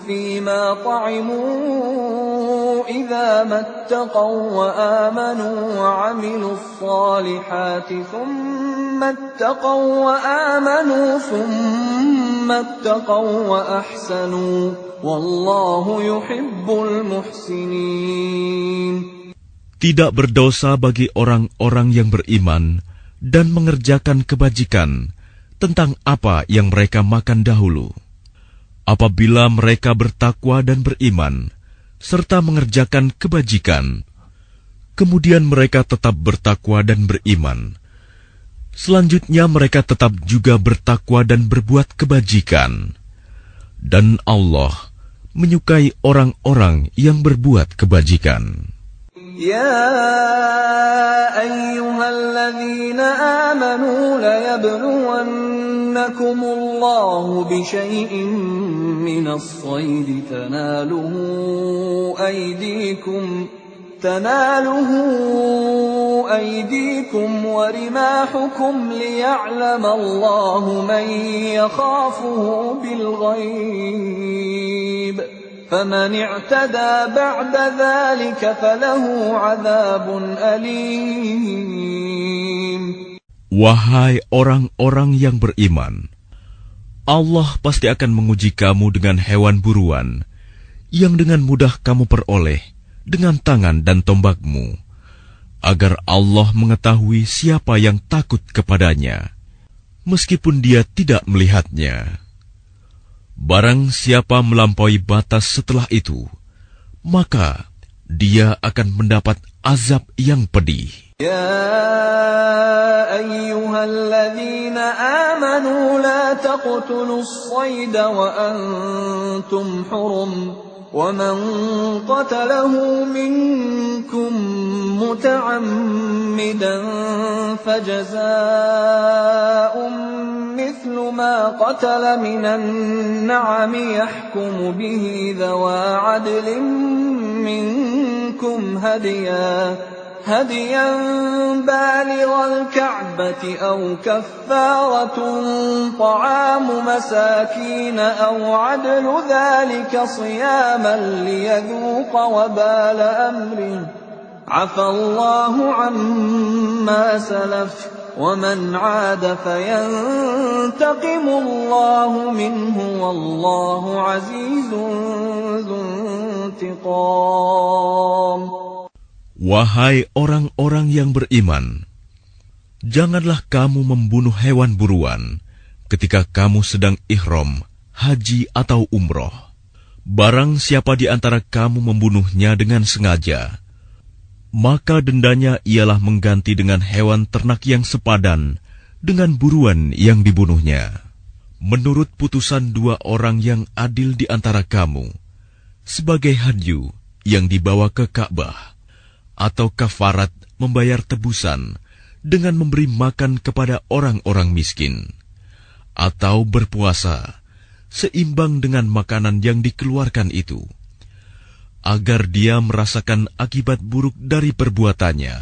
فِيمَا طَعِمُوا إِذَا مَا اتَّقَوا وَآمَنُوا وَعَمِلُوا الصَّالِحَاتِ ثُمَّ اتَّقَوا وَآمَنُوا ثُمَّ اتَّقَوا وَأَحْسَنُوا وَاللَّهُ يُحِبُّ الْمُحْسِنِينَ. Tidak berdosa bagi orang-orang yang beriman dan mengerjakan kebajikan tentang apa yang mereka makan dahulu. Apabila mereka bertakwa dan beriman, serta mengerjakan kebajikan, kemudian mereka tetap bertakwa dan beriman. Selanjutnya mereka tetap juga bertakwa dan berbuat kebajikan. Dan Allah menyukai orang-orang yang berbuat kebajikan. يا أيها الذين آمنوا ليبلونكم الله بشيء من الصيد تناله أيديكم ورماحكم ليعلم الله من يخافه بالغيب فمن اعتدى بعد ذلك فله عذاب أليم. Wahai orang-orang yang beriman, Allah pasti akan menguji kamu dengan hewan buruan yang dengan mudah kamu peroleh dengan tangan dan tombakmu, agar Allah mengetahui siapa yang takut kepadanya, meskipun dia tidak melihatnya. Barang siapa melampaui batas setelah itu, maka dia akan mendapat azab yang pedih. يا أيها الذين آمنوا لا تقتلوا الصيد وأنتم حرم ومن قتله منكم متعمدا فجزاء مثل ما قتل من النعم يحكم به ذوى عدل منكم هديا بالغ الكعبة أو كفارة طعام مساكين أو عدل ذلك صياما ليذوق وبال أمره عفى الله عما سلف ومن عاد فينتقم الله منه والله عزيز ذو انتقام. Wahai orang-orang yang beriman, janganlah kamu membunuh hewan buruan ketika kamu sedang ihram, haji atau umroh. Barang siapa di antara kamu membunuhnya dengan sengaja, maka dendanya ialah mengganti dengan hewan ternak yang sepadan dengan buruan yang dibunuhnya. Menurut putusan dua orang yang adil di antara kamu, sebagai hadyu yang dibawa ke Ka'bah, atau kafarat membayar tebusan dengan memberi makan kepada orang-orang miskin, atau berpuasa seimbang dengan makanan yang dikeluarkan itu, agar dia merasakan akibat buruk dari perbuatannya.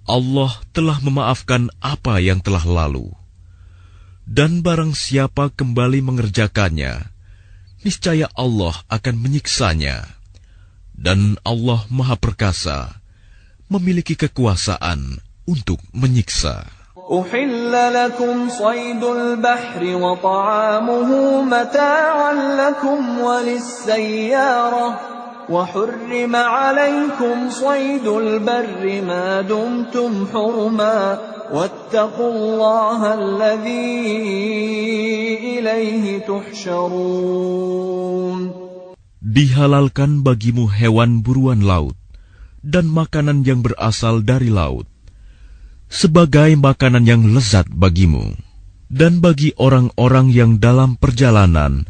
Allah telah memaafkan apa yang telah lalu, dan barang siapa kembali mengerjakannya, niscaya Allah akan menyiksanya. Dan Allah Maha Perkasa, memiliki kekuasaan untuk menyiksa. أحل لكم صيد البحر وطعامه متاعا لكم وللسيارة وحرم عليكم صيد البر ما دمتم حرما واتقوا الله الذي إليه تحشرون. Dihalalkan bagimu hewan buruan laut dan makanan yang berasal dari laut, sebagai makanan yang lezat bagimu, dan bagi orang-orang yang dalam perjalanan,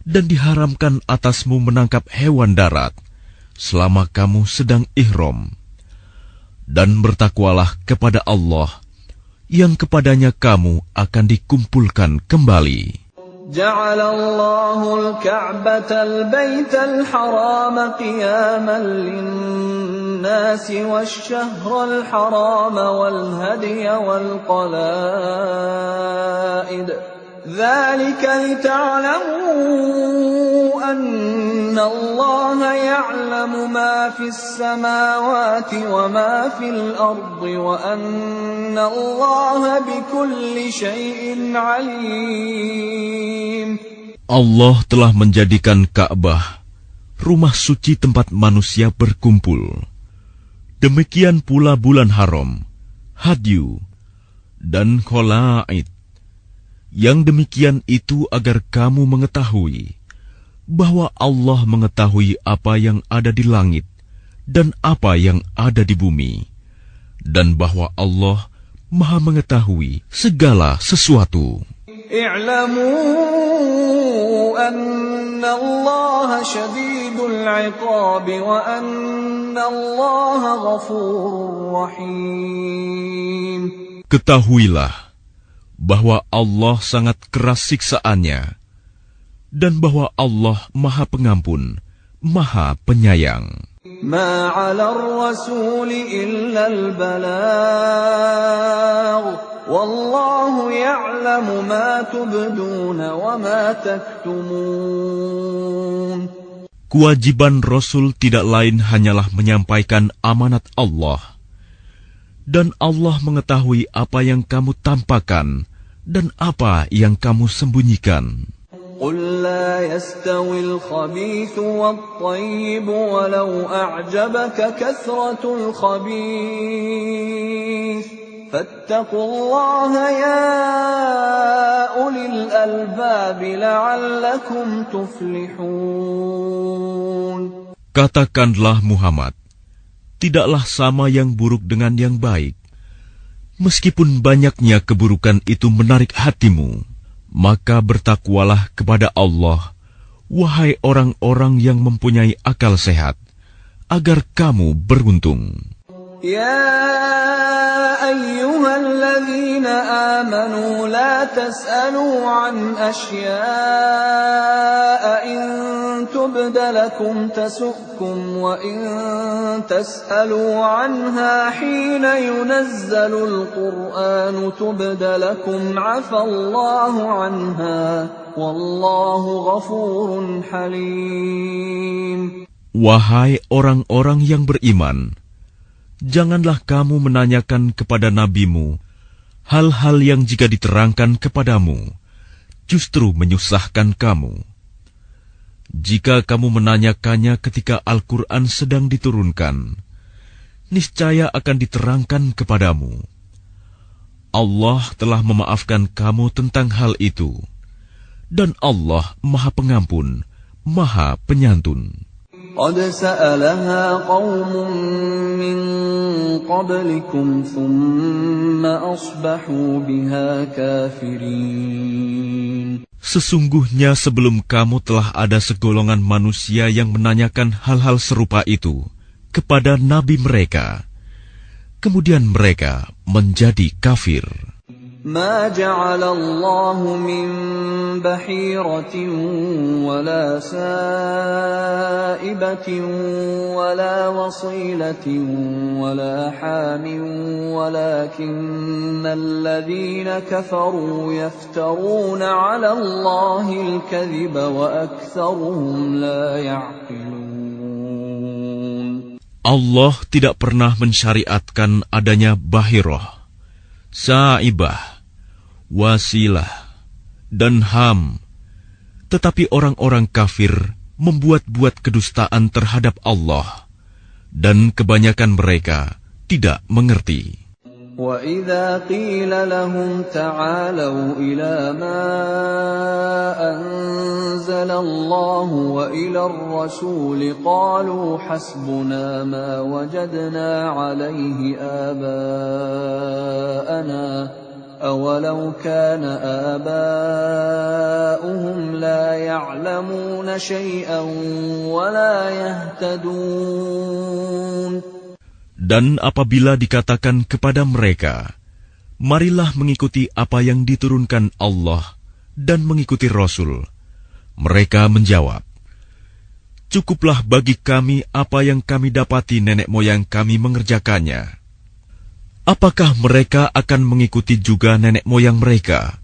dan diharamkan atasmu menangkap hewan darat selama kamu sedang ihram. Dan bertakwalah kepada Allah, yang kepadanya kamu akan dikumpulkan kembali. جعل الله الكعبة البيت الحرام قياما للناس والشهر الحرام والهدي والقلائد ذلك لتعلموا أن الله يعلم ما في السماوات وما في الأرض وأن الله بكل شيء عليم. Allah telah menjadikan Ka'bah rumah suci tempat manusia berkumpul. Demikian pula bulan haram, hadyu, dan kholaid. Yang demikian itu agar kamu mengetahui bahwa Allah mengetahui apa yang ada di langit dan apa yang ada di bumi, dan bahwa Allah Maha mengetahui segala sesuatu. i'lamu anna Allah syadidul 'iqab wa anna Allah ghafurur rahim. Ketahuilah bahwa Allah sangat keras siksaannya, dan bahwa Allah Maha Pengampun, Maha Penyayang. Ma 'ala ar-rasul illa al-balagh, wallahu ya'lamu ma tubduna wa ma taktumun. Kewajiban Rasul tidak lain hanyalah menyampaikan amanat Allah, dan Allah mengetahui apa yang kamu tampakkan dan apa yang kamu sembunyikan. قل لا يستوي الخبيث والطيب ولو أعجبك كثرة الخبيث فاتقوا الله يا أولي الألباب لعلكم تفلحون. Katakanlah Muhammad, tidaklah sama yang buruk dengan yang baik. Meskipun banyaknya keburukan itu menarik hatimu, maka bertakwalah kepada Allah, wahai orang-orang yang mempunyai akal sehat, agar kamu beruntung. يا أيها الذين آمنوا لا تسألوا عن أشياء إن تبد لكم تسؤكم وإن تسألوا عنها حين ينزل القرآن تبد لكم عفى الله عنها والله غفور حليم. Wahai orang-orang yang beriman, janganlah kamu menanyakan kepada nabimu hal-hal yang jika diterangkan kepadamu, justru menyusahkan kamu. Jika kamu menanyakannya ketika Al-Quran sedang diturunkan, niscaya akan diterangkan kepadamu. Allah telah memaafkan kamu tentang hal itu, dan Allah Maha Pengampun, Maha Penyantun. قد سألها قوم من قبلكم ثم أصبحوا بها كافرين. Sesungguhnya sebelum kamu telah ada segolongan manusia yang menanyakan hal-hal serupa itu kepada nabi mereka, kemudian mereka menjadi kafir. ما جعل الله من بحيرة ولا سائبة ولا وصيلة ولا حام ولكن الذين كفروا يفترون على الله الكذب وأكثرهم لا يعقلون. Allah tidak pernah mensyariatkan adanya bahirah, saibah, wasilah, dan ham. Tetapi orang-orang kafir membuat-buat kedustaan terhadap Allah, dan kebanyakan mereka tidak mengerti. وَإِذَا قِيلَ لَهُمْ تَعَالَوْا إِلَى مَا أَنزَلَ اللَّهُ وَإِلَى الرَّسُولِ قَالُوا حَسْبُنَا مَا وَجَدْنَا عَلَيْهِ آبَاءَنَا أَوَلَوْ كَانَ آبَاؤُهُمْ لَا يَعْلَمُونَ شَيْئًا وَلَا يَهْتَدُونَ. Dan apabila dikatakan kepada mereka, marilah mengikuti apa yang diturunkan Allah dan mengikuti Rasul, mereka menjawab, cukuplah bagi kami apa yang kami dapati nenek moyang kami mengerjakannya. Apakah mereka akan mengikuti juga nenek moyang mereka,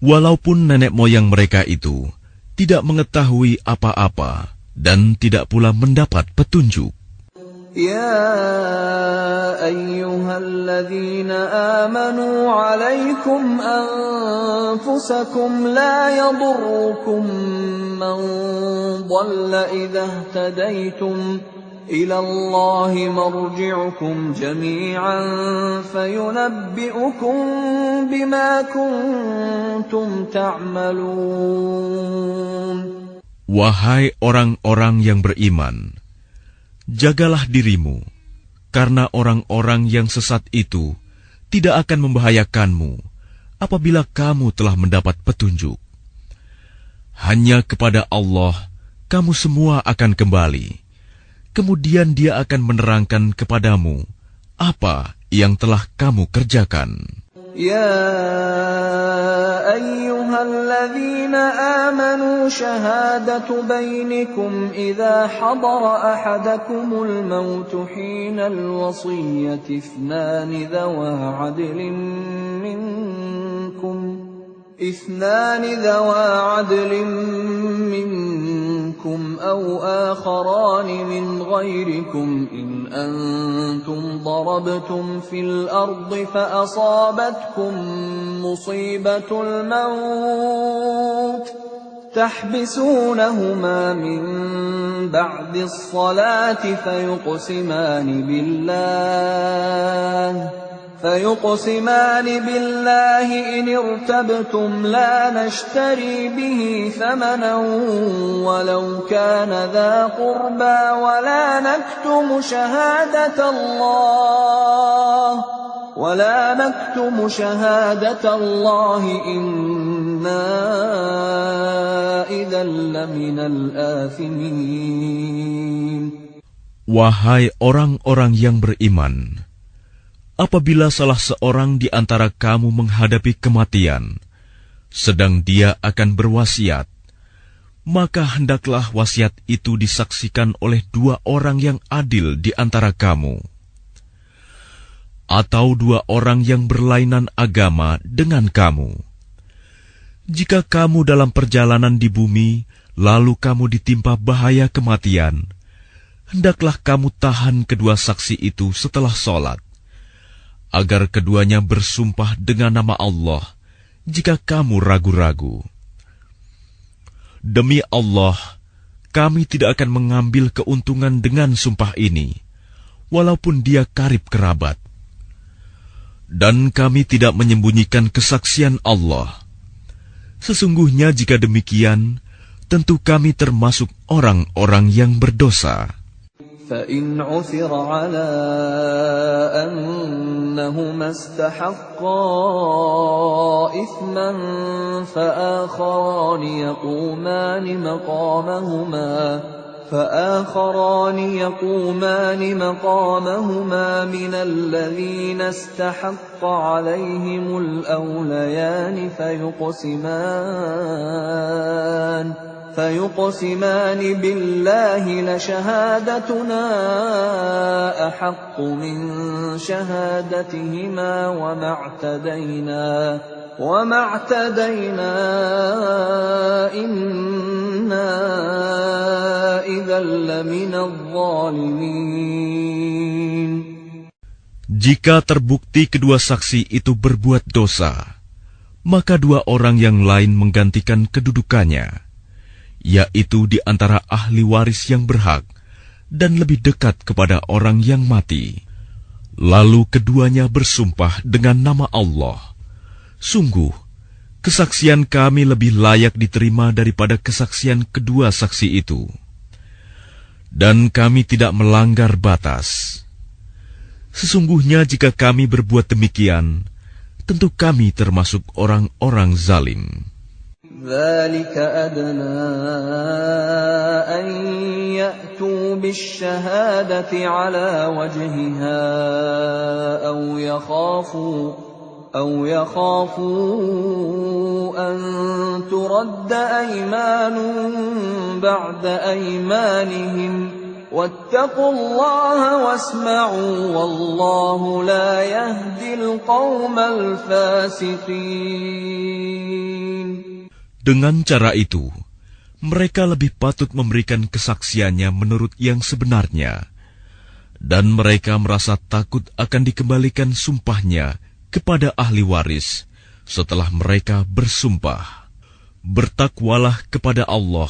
walaupun nenek moyang mereka itu tidak mengetahui apa-apa dan tidak pula mendapat petunjuk? يا أيها الذين آمنوا عليكم أنفسكم لا يضركم من ضل إذا اهتديتم إلى الله مرجعكم جميعا فينبئكم بما كنتم تعملون. Wahai orang-orang yang beriman, jagalah dirimu, karena orang-orang yang sesat itu tidak akan membahayakanmu apabila kamu telah mendapat petunjuk. Hanya kepada Allah kamu semua akan kembali. Kemudian Dia akan menerangkan kepadamu apa yang telah kamu kerjakan. يا أيها الذين آمنوا شهادة بينكم إذا حضر أحدكم الموت حين الوصية اثنان ذوى عدل منكم أو آخران من غيركم إن أنتم ضربتم في الأرض فأصابتكم مصيبة الموت تحبسونهما من بعد الصلاة فيقسمان بالله إن ارتبتم لا نشتري به ثمنا ولو كان ذا قربى ولا نكتم شهادة الله إنا إذا لمن الآثمين. Wahai orang-orang yang beriman, apabila salah seorang di antara kamu menghadapi kematian, sedang dia akan berwasiat, maka hendaklah wasiat itu disaksikan oleh dua orang yang adil di antara kamu, atau dua orang yang berlainan agama dengan kamu. Jika kamu dalam perjalanan di bumi, lalu kamu ditimpa bahaya kematian, hendaklah kamu tahan kedua saksi itu setelah sholat, agar keduanya bersumpah dengan nama Allah jika kamu ragu-ragu. Demi Allah, kami tidak akan mengambil keuntungan dengan sumpah ini, walaupun dia karib kerabat. Dan kami tidak menyembunyikan kesaksian Allah. Sesungguhnya jika demikian, tentu kami termasuk orang-orang yang berdosa. فَإِنْ عُثِرَ عَلَىٰ أَنَّهُمَا اسْتَحَقَّا إِثْمًا فآخران يقومان مقامهما من الذين استحق عليهم الأوليان فيقسمان بالله لشهادتنا أحق من شهادتهما وما اعتدينا إنا إذا لمن الظالمين. Jika terbukti kedua saksi itu berbuat dosa, maka dua orang yang lain menggantikan kedudukannya, yaitu di antara ahli waris yang berhak dan lebih dekat kepada orang yang mati. Lalu keduanya bersumpah dengan nama Allah, "Sungguh, kesaksian kami lebih layak diterima daripada kesaksian kedua saksi itu. Dan kami tidak melanggar batas. Sesungguhnya jika kami berbuat demikian, tentu kami termasuk orang-orang zalim." ذلك أدنى أن يأتوا بالشهادة على وجهها أو يخافوا أن ترد أيمان بعد أيمانهم واتقوا الله واسمعوا والله لا يهدي القوم الفاسقين. Dengan cara itu, mereka lebih patut memberikan kesaksiannya menurut yang sebenarnya, dan mereka merasa takut akan dikembalikan sumpahnya kepada ahli waris setelah mereka bersumpah. Bertakwalah kepada Allah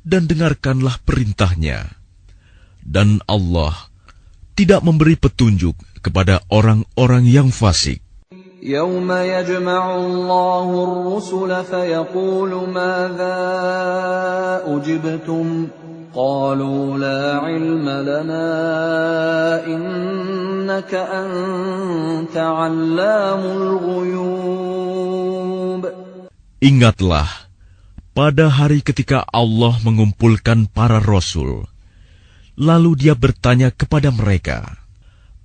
dan dengarkanlah perintahnya. Dan Allah tidak memberi petunjuk kepada orang-orang yang fasik. يوم يجمع الله الرسل فيقول ماذا أجبتم قالوا لا علم لنا إنك أنت علام الغيوب. Ingatlah, pada hari ketika Allah mengumpulkan para rasul, lalu Dia bertanya kepada mereka,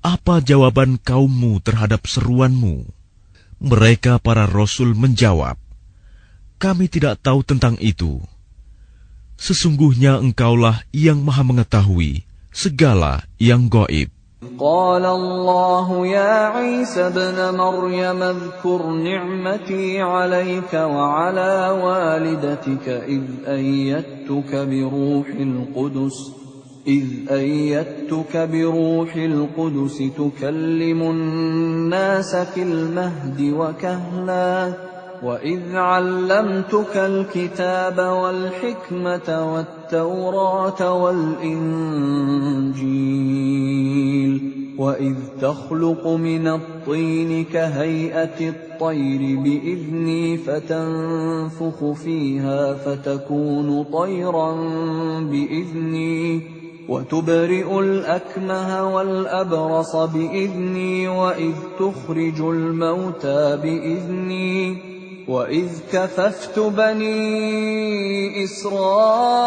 "Apa jawaban kaummu terhadap seruanmu?" Mereka para rasul menjawab, "Kami tidak tahu tentang itu. Sesungguhnya Engkaulah yang Maha mengetahui segala yang gaib." قال الله يا عيسى ابن مريم اذكر نعمتي عليك وعلى والدتك إذ أيدتك بروح القدس تكلم الناس في المهد وكهلا وإذ علمتك الكتاب والحكمة والتوراة والإنجيل وإذ تخلق من الطين كهيئة الطير بإذني فتنفخ فيها فتكون طيرا بإذني وتبرئ الأكمه والأبرص بإذني وإذ تخرج الموتى بإذني وإذ كففت بني إسرائيل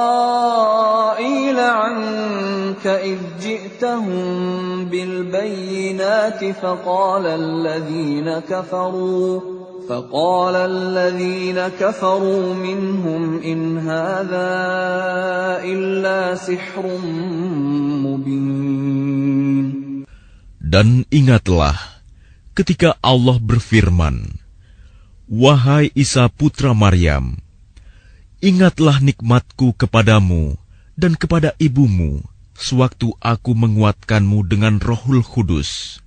عنك إذ جئتهم بالبينات فقال الذين كفروا منهم إن هذا إلا سحر مبين. Dan ingatlah ketika Allah berfirman, "Wahai Isa putra Maryam, ingatlah nikmatku kepadamu dan kepada ibumu sewaktu aku menguatkanmu dengan Rohul Kudus.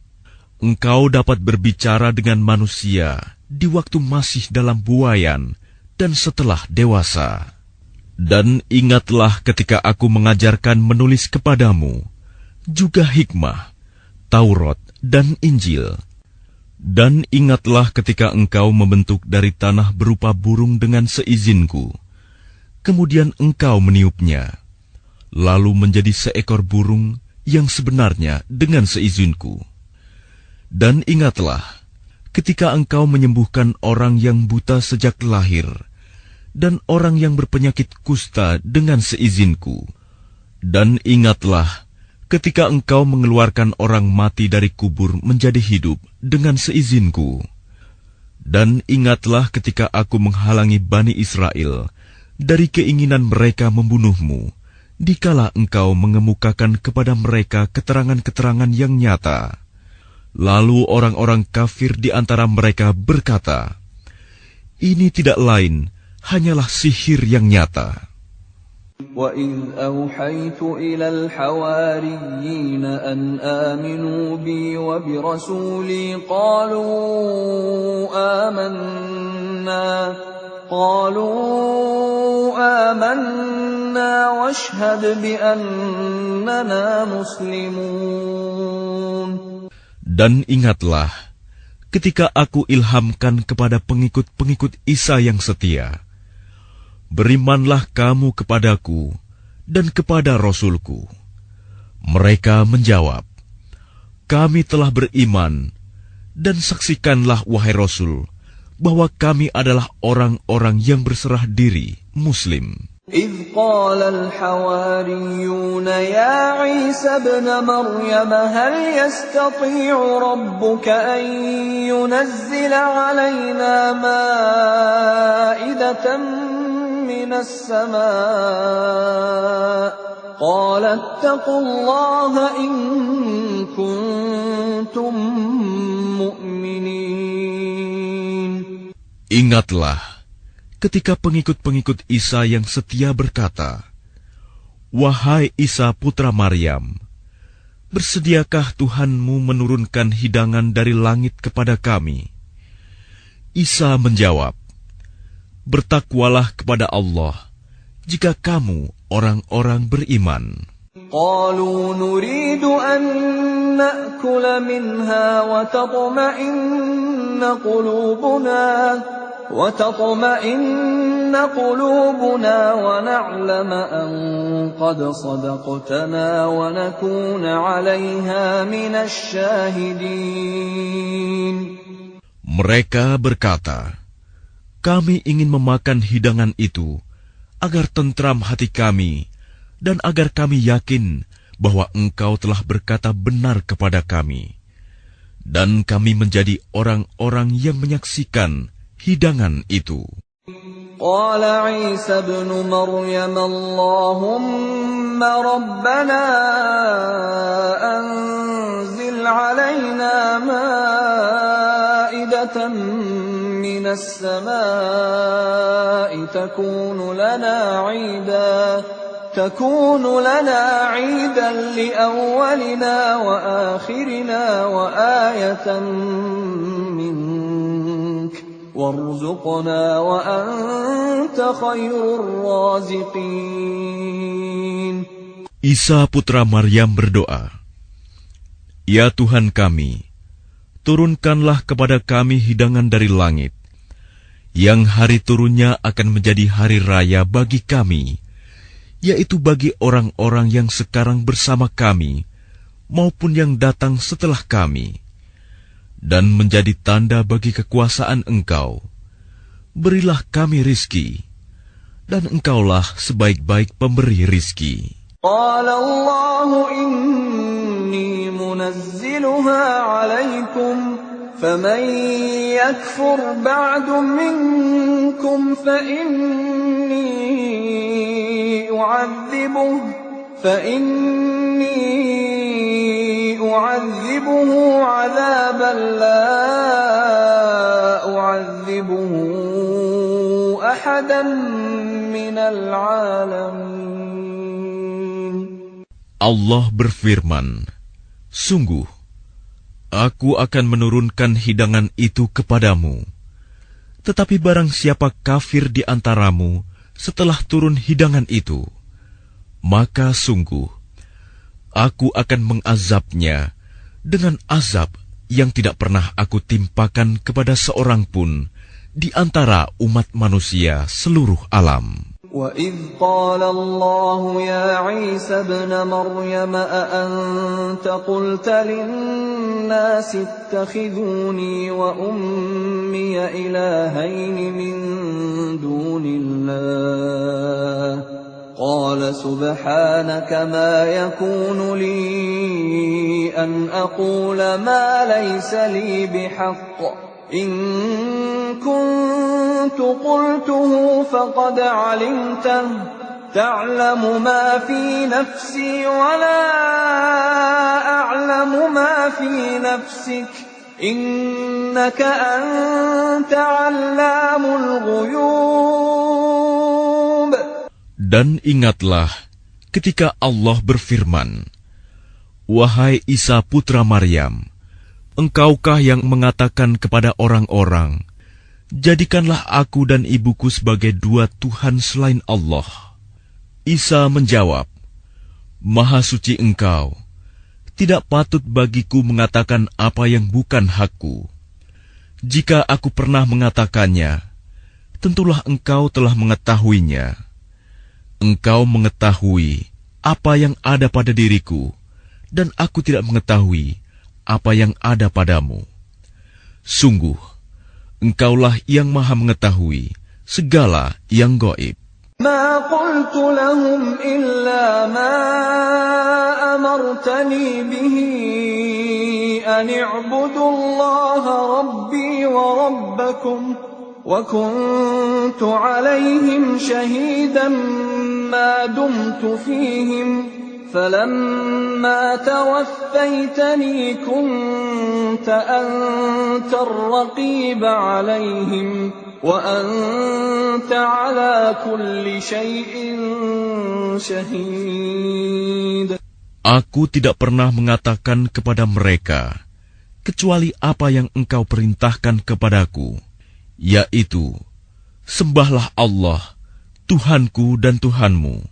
Engkau dapat berbicara dengan manusia di waktu masih dalam buayan dan setelah dewasa. Dan ingatlah ketika aku mengajarkan menulis kepadamu, juga hikmah, Taurat dan Injil. Dan ingatlah ketika engkau membentuk dari tanah berupa burung dengan seizinku, kemudian engkau meniupnya, lalu menjadi seekor burung yang sebenarnya dengan seizinku. Dan ingatlah ketika engkau menyembuhkan orang yang buta sejak lahir, dan orang yang berpenyakit kusta dengan seizinku. Dan ingatlah ketika engkau mengeluarkan orang mati dari kubur menjadi hidup dengan seizinku. Dan ingatlah ketika aku menghalangi Bani Israel dari keinginan mereka membunuhmu, dikala engkau mengemukakan kepada mereka keterangan-keterangan yang nyata. Lalu orang-orang kafir di antara mereka berkata, "Ini tidak lain, hanyalah sihir yang nyata." وَإِذْ أَوْحَيْتُ إِلَى الْحَوَارِيِّينَ أَنْ آمِنُوا بِي وَبِرَسُولِي قَالُوا آمَنَّا وَاشْهَدْ بِأَنَّنَا مُسْلِمُونَ. Dan ingatlah ketika aku ilhamkan kepada pengikut-pengikut Isa yang setia, berimanlah kamu kepadaku dan kepada Rasulku. Mereka menjawab, kami telah beriman, dan saksikanlah wahai Rasul, bahwa kami adalah orang-orang yang berserah diri, Muslim. إذ قال الحواريون يا عيسى ابن مريم هل يستطيع ربك أن ينزل علينا مائدة من السماء قال اتقوا الله إن كنتم مؤمنين. Ingatlah ketika pengikut-pengikut Isa yang setia berkata, wahai Isa putra Maryam, bersediakah Tuhanmu menurunkan hidangan dari langit kepada kami? Isa menjawab, bertakwalah kepada Allah jika kamu orang-orang beriman. قالوا نريد أن نأكل منها وتطمئن قلوبنا ونعلم أن قد صدقتنا ونكون عليها من الشاهدين. Mereka berkata, kami ingin memakan hidangan itu agar tentram hati kami dan agar kami yakin bahwa engkau telah berkata benar kepada kami, dan kami menjadi orang-orang yang menyaksikan hidangan itu. Qala Isa ibn Maryam Allahumma rabbana anzil alaina ma'idatan minas samaa'i تكون لنا عيدا لأولنا وآخرنا وآية منك وارزقنا وأنت خير الرازقين. Isa putra Maryam berdoa, ya Tuhan kami, turunkanlah kepada kami hidangan dari langit, yang hari turunnya akan menjadi hari raya bagi kami, yaitu bagi orang-orang yang sekarang bersama kami, maupun yang datang setelah kami, dan menjadi tanda bagi kekuasaan Engkau. Berilah kami rizki, dan Engkaulah sebaik-baik pemberi rizki. Qala Allahu inni munazziluha alaikum, faman yakfur ba'du minkum fa فإني أعذبه عذابا لا أعذبه أحدا من العالمين. Allah berfirman, sungguh, aku akan menurunkan hidangan itu kepadamu. Tetapi barang siapa kafir di antaramu setelah turun hidangan itu, maka sungguh, aku akan mengazabnya dengan azab yang tidak pernah aku timpakan kepada seorang pun di antara umat manusia seluruh alam. وَإِذْ قَالَ اللَّهُ يَا عِيسَى ابْنَ مَرْيَمَ أَأَنْتَ قُلْتَ لِلنَّاسِ اتَّخِذُونِي وَأُمِّيَ إِلَٰهَيْنِ مِن دُونِ اللَّهِ قَالَ سُبْحَانَكَ مَا يَكُونُ لِي أَنْ أَقُولَ مَا لَيْسَ لِي بِحَقٍّ إِن كُنتُ قُلْتُهُ فَقَدْ عَلِمْتَهُ تَعْلَمُ مَا فِي نَفْسِي وَلَا أَعْلَمُ مَا فِي نَفْسِكَ إِنَّكَ أَنْتَ عَلَّامُ الْغُيُوبِ. Dan ingatlah ketika Allah berfirman, wahai Isa putra Maryam, engkaukah yang mengatakan kepada orang-orang, jadikanlah aku dan ibuku sebagai dua Tuhan selain Allah? Isa menjawab, Maha suci Engkau, Tidak patut bagiku mengatakan apa yang bukan hakku. Jika aku pernah mengatakannya, tentulah engkau telah mengetahuinya. Engkau mengetahui apa yang ada pada diriku, dan aku tidak mengetahui apa yang ada padamu. Sungguh, engkaulah yang maha mengetahui segala yang gaib. ما قلت لهم إلا ما أمرتني به أن اعبدوا الله ربي وربكم وكنت عليهم شهيدا ما دمت فيهم فلما توفيتني كنت أنت الرقيب عليهم وأنت على كل شيء شهيد. Aku tidak pernah mengatakan kepada mereka kecuali apa yang engkau perintahkan kepadaku, yaitu, sembahlah Allah, Tuhanku dan Tuhanmu.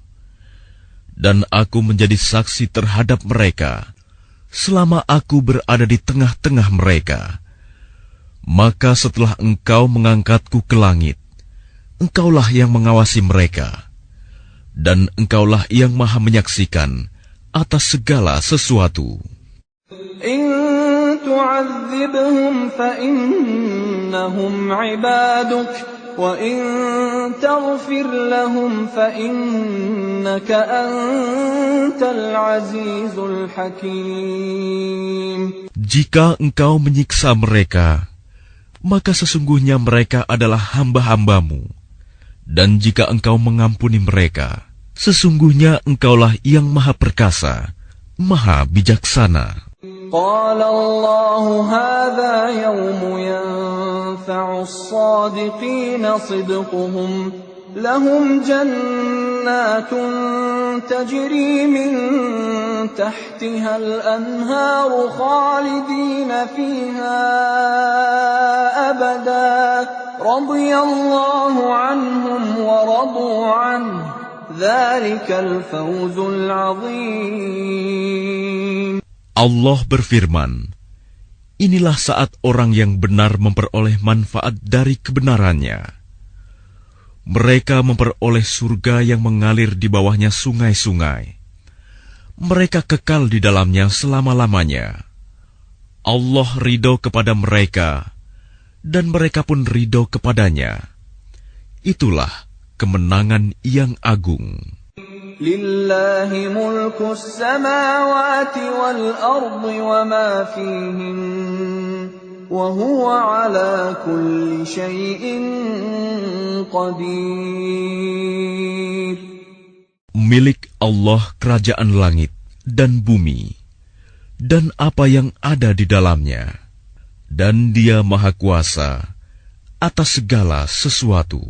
Dan aku menjadi saksi terhadap mereka selama aku berada di tengah-tengah mereka. Maka setelah engkau mengangkatku ke langit, engkaulah yang mengawasi mereka, dan engkaulah yang maha menyaksikan atas segala sesuatu. إن تعذبهم فإنهم عبادك وإن تغفر لهم فإنك أنت العزيز الحكيم. Jika engkau menyiksa mereka, maka sesungguhnya mereka adalah hamba-hambamu. Dan jika engkau mengampuni mereka, sesungguhnya engkaulah yang maha perkasa, maha bijaksana. قال الله هذا يوم ينفع الصادقين صدقهم لهم جنات تجري من تحتها الأنهار خالدين فيها أبدا رضي الله عنهم ورضوا عنه ذلك الفوز العظيم. Allah berfirman, inilah saat orang yang benar memperoleh manfaat dari kebenarannya. Mereka memperoleh surga yang mengalir di bawahnya sungai-sungai. Mereka kekal di dalamnya selama-lamanya. Allah ridho kepada mereka, dan mereka pun ridho kepadanya. Itulah kemenangan yang agung. لله ملك السماوات والأرض وما فيهن وهو على كل شيء قدير. Milik Allah kerajaan langit dan bumi dan apa yang ada di dalamnya, dan Dia maha kuasa atas segala sesuatu.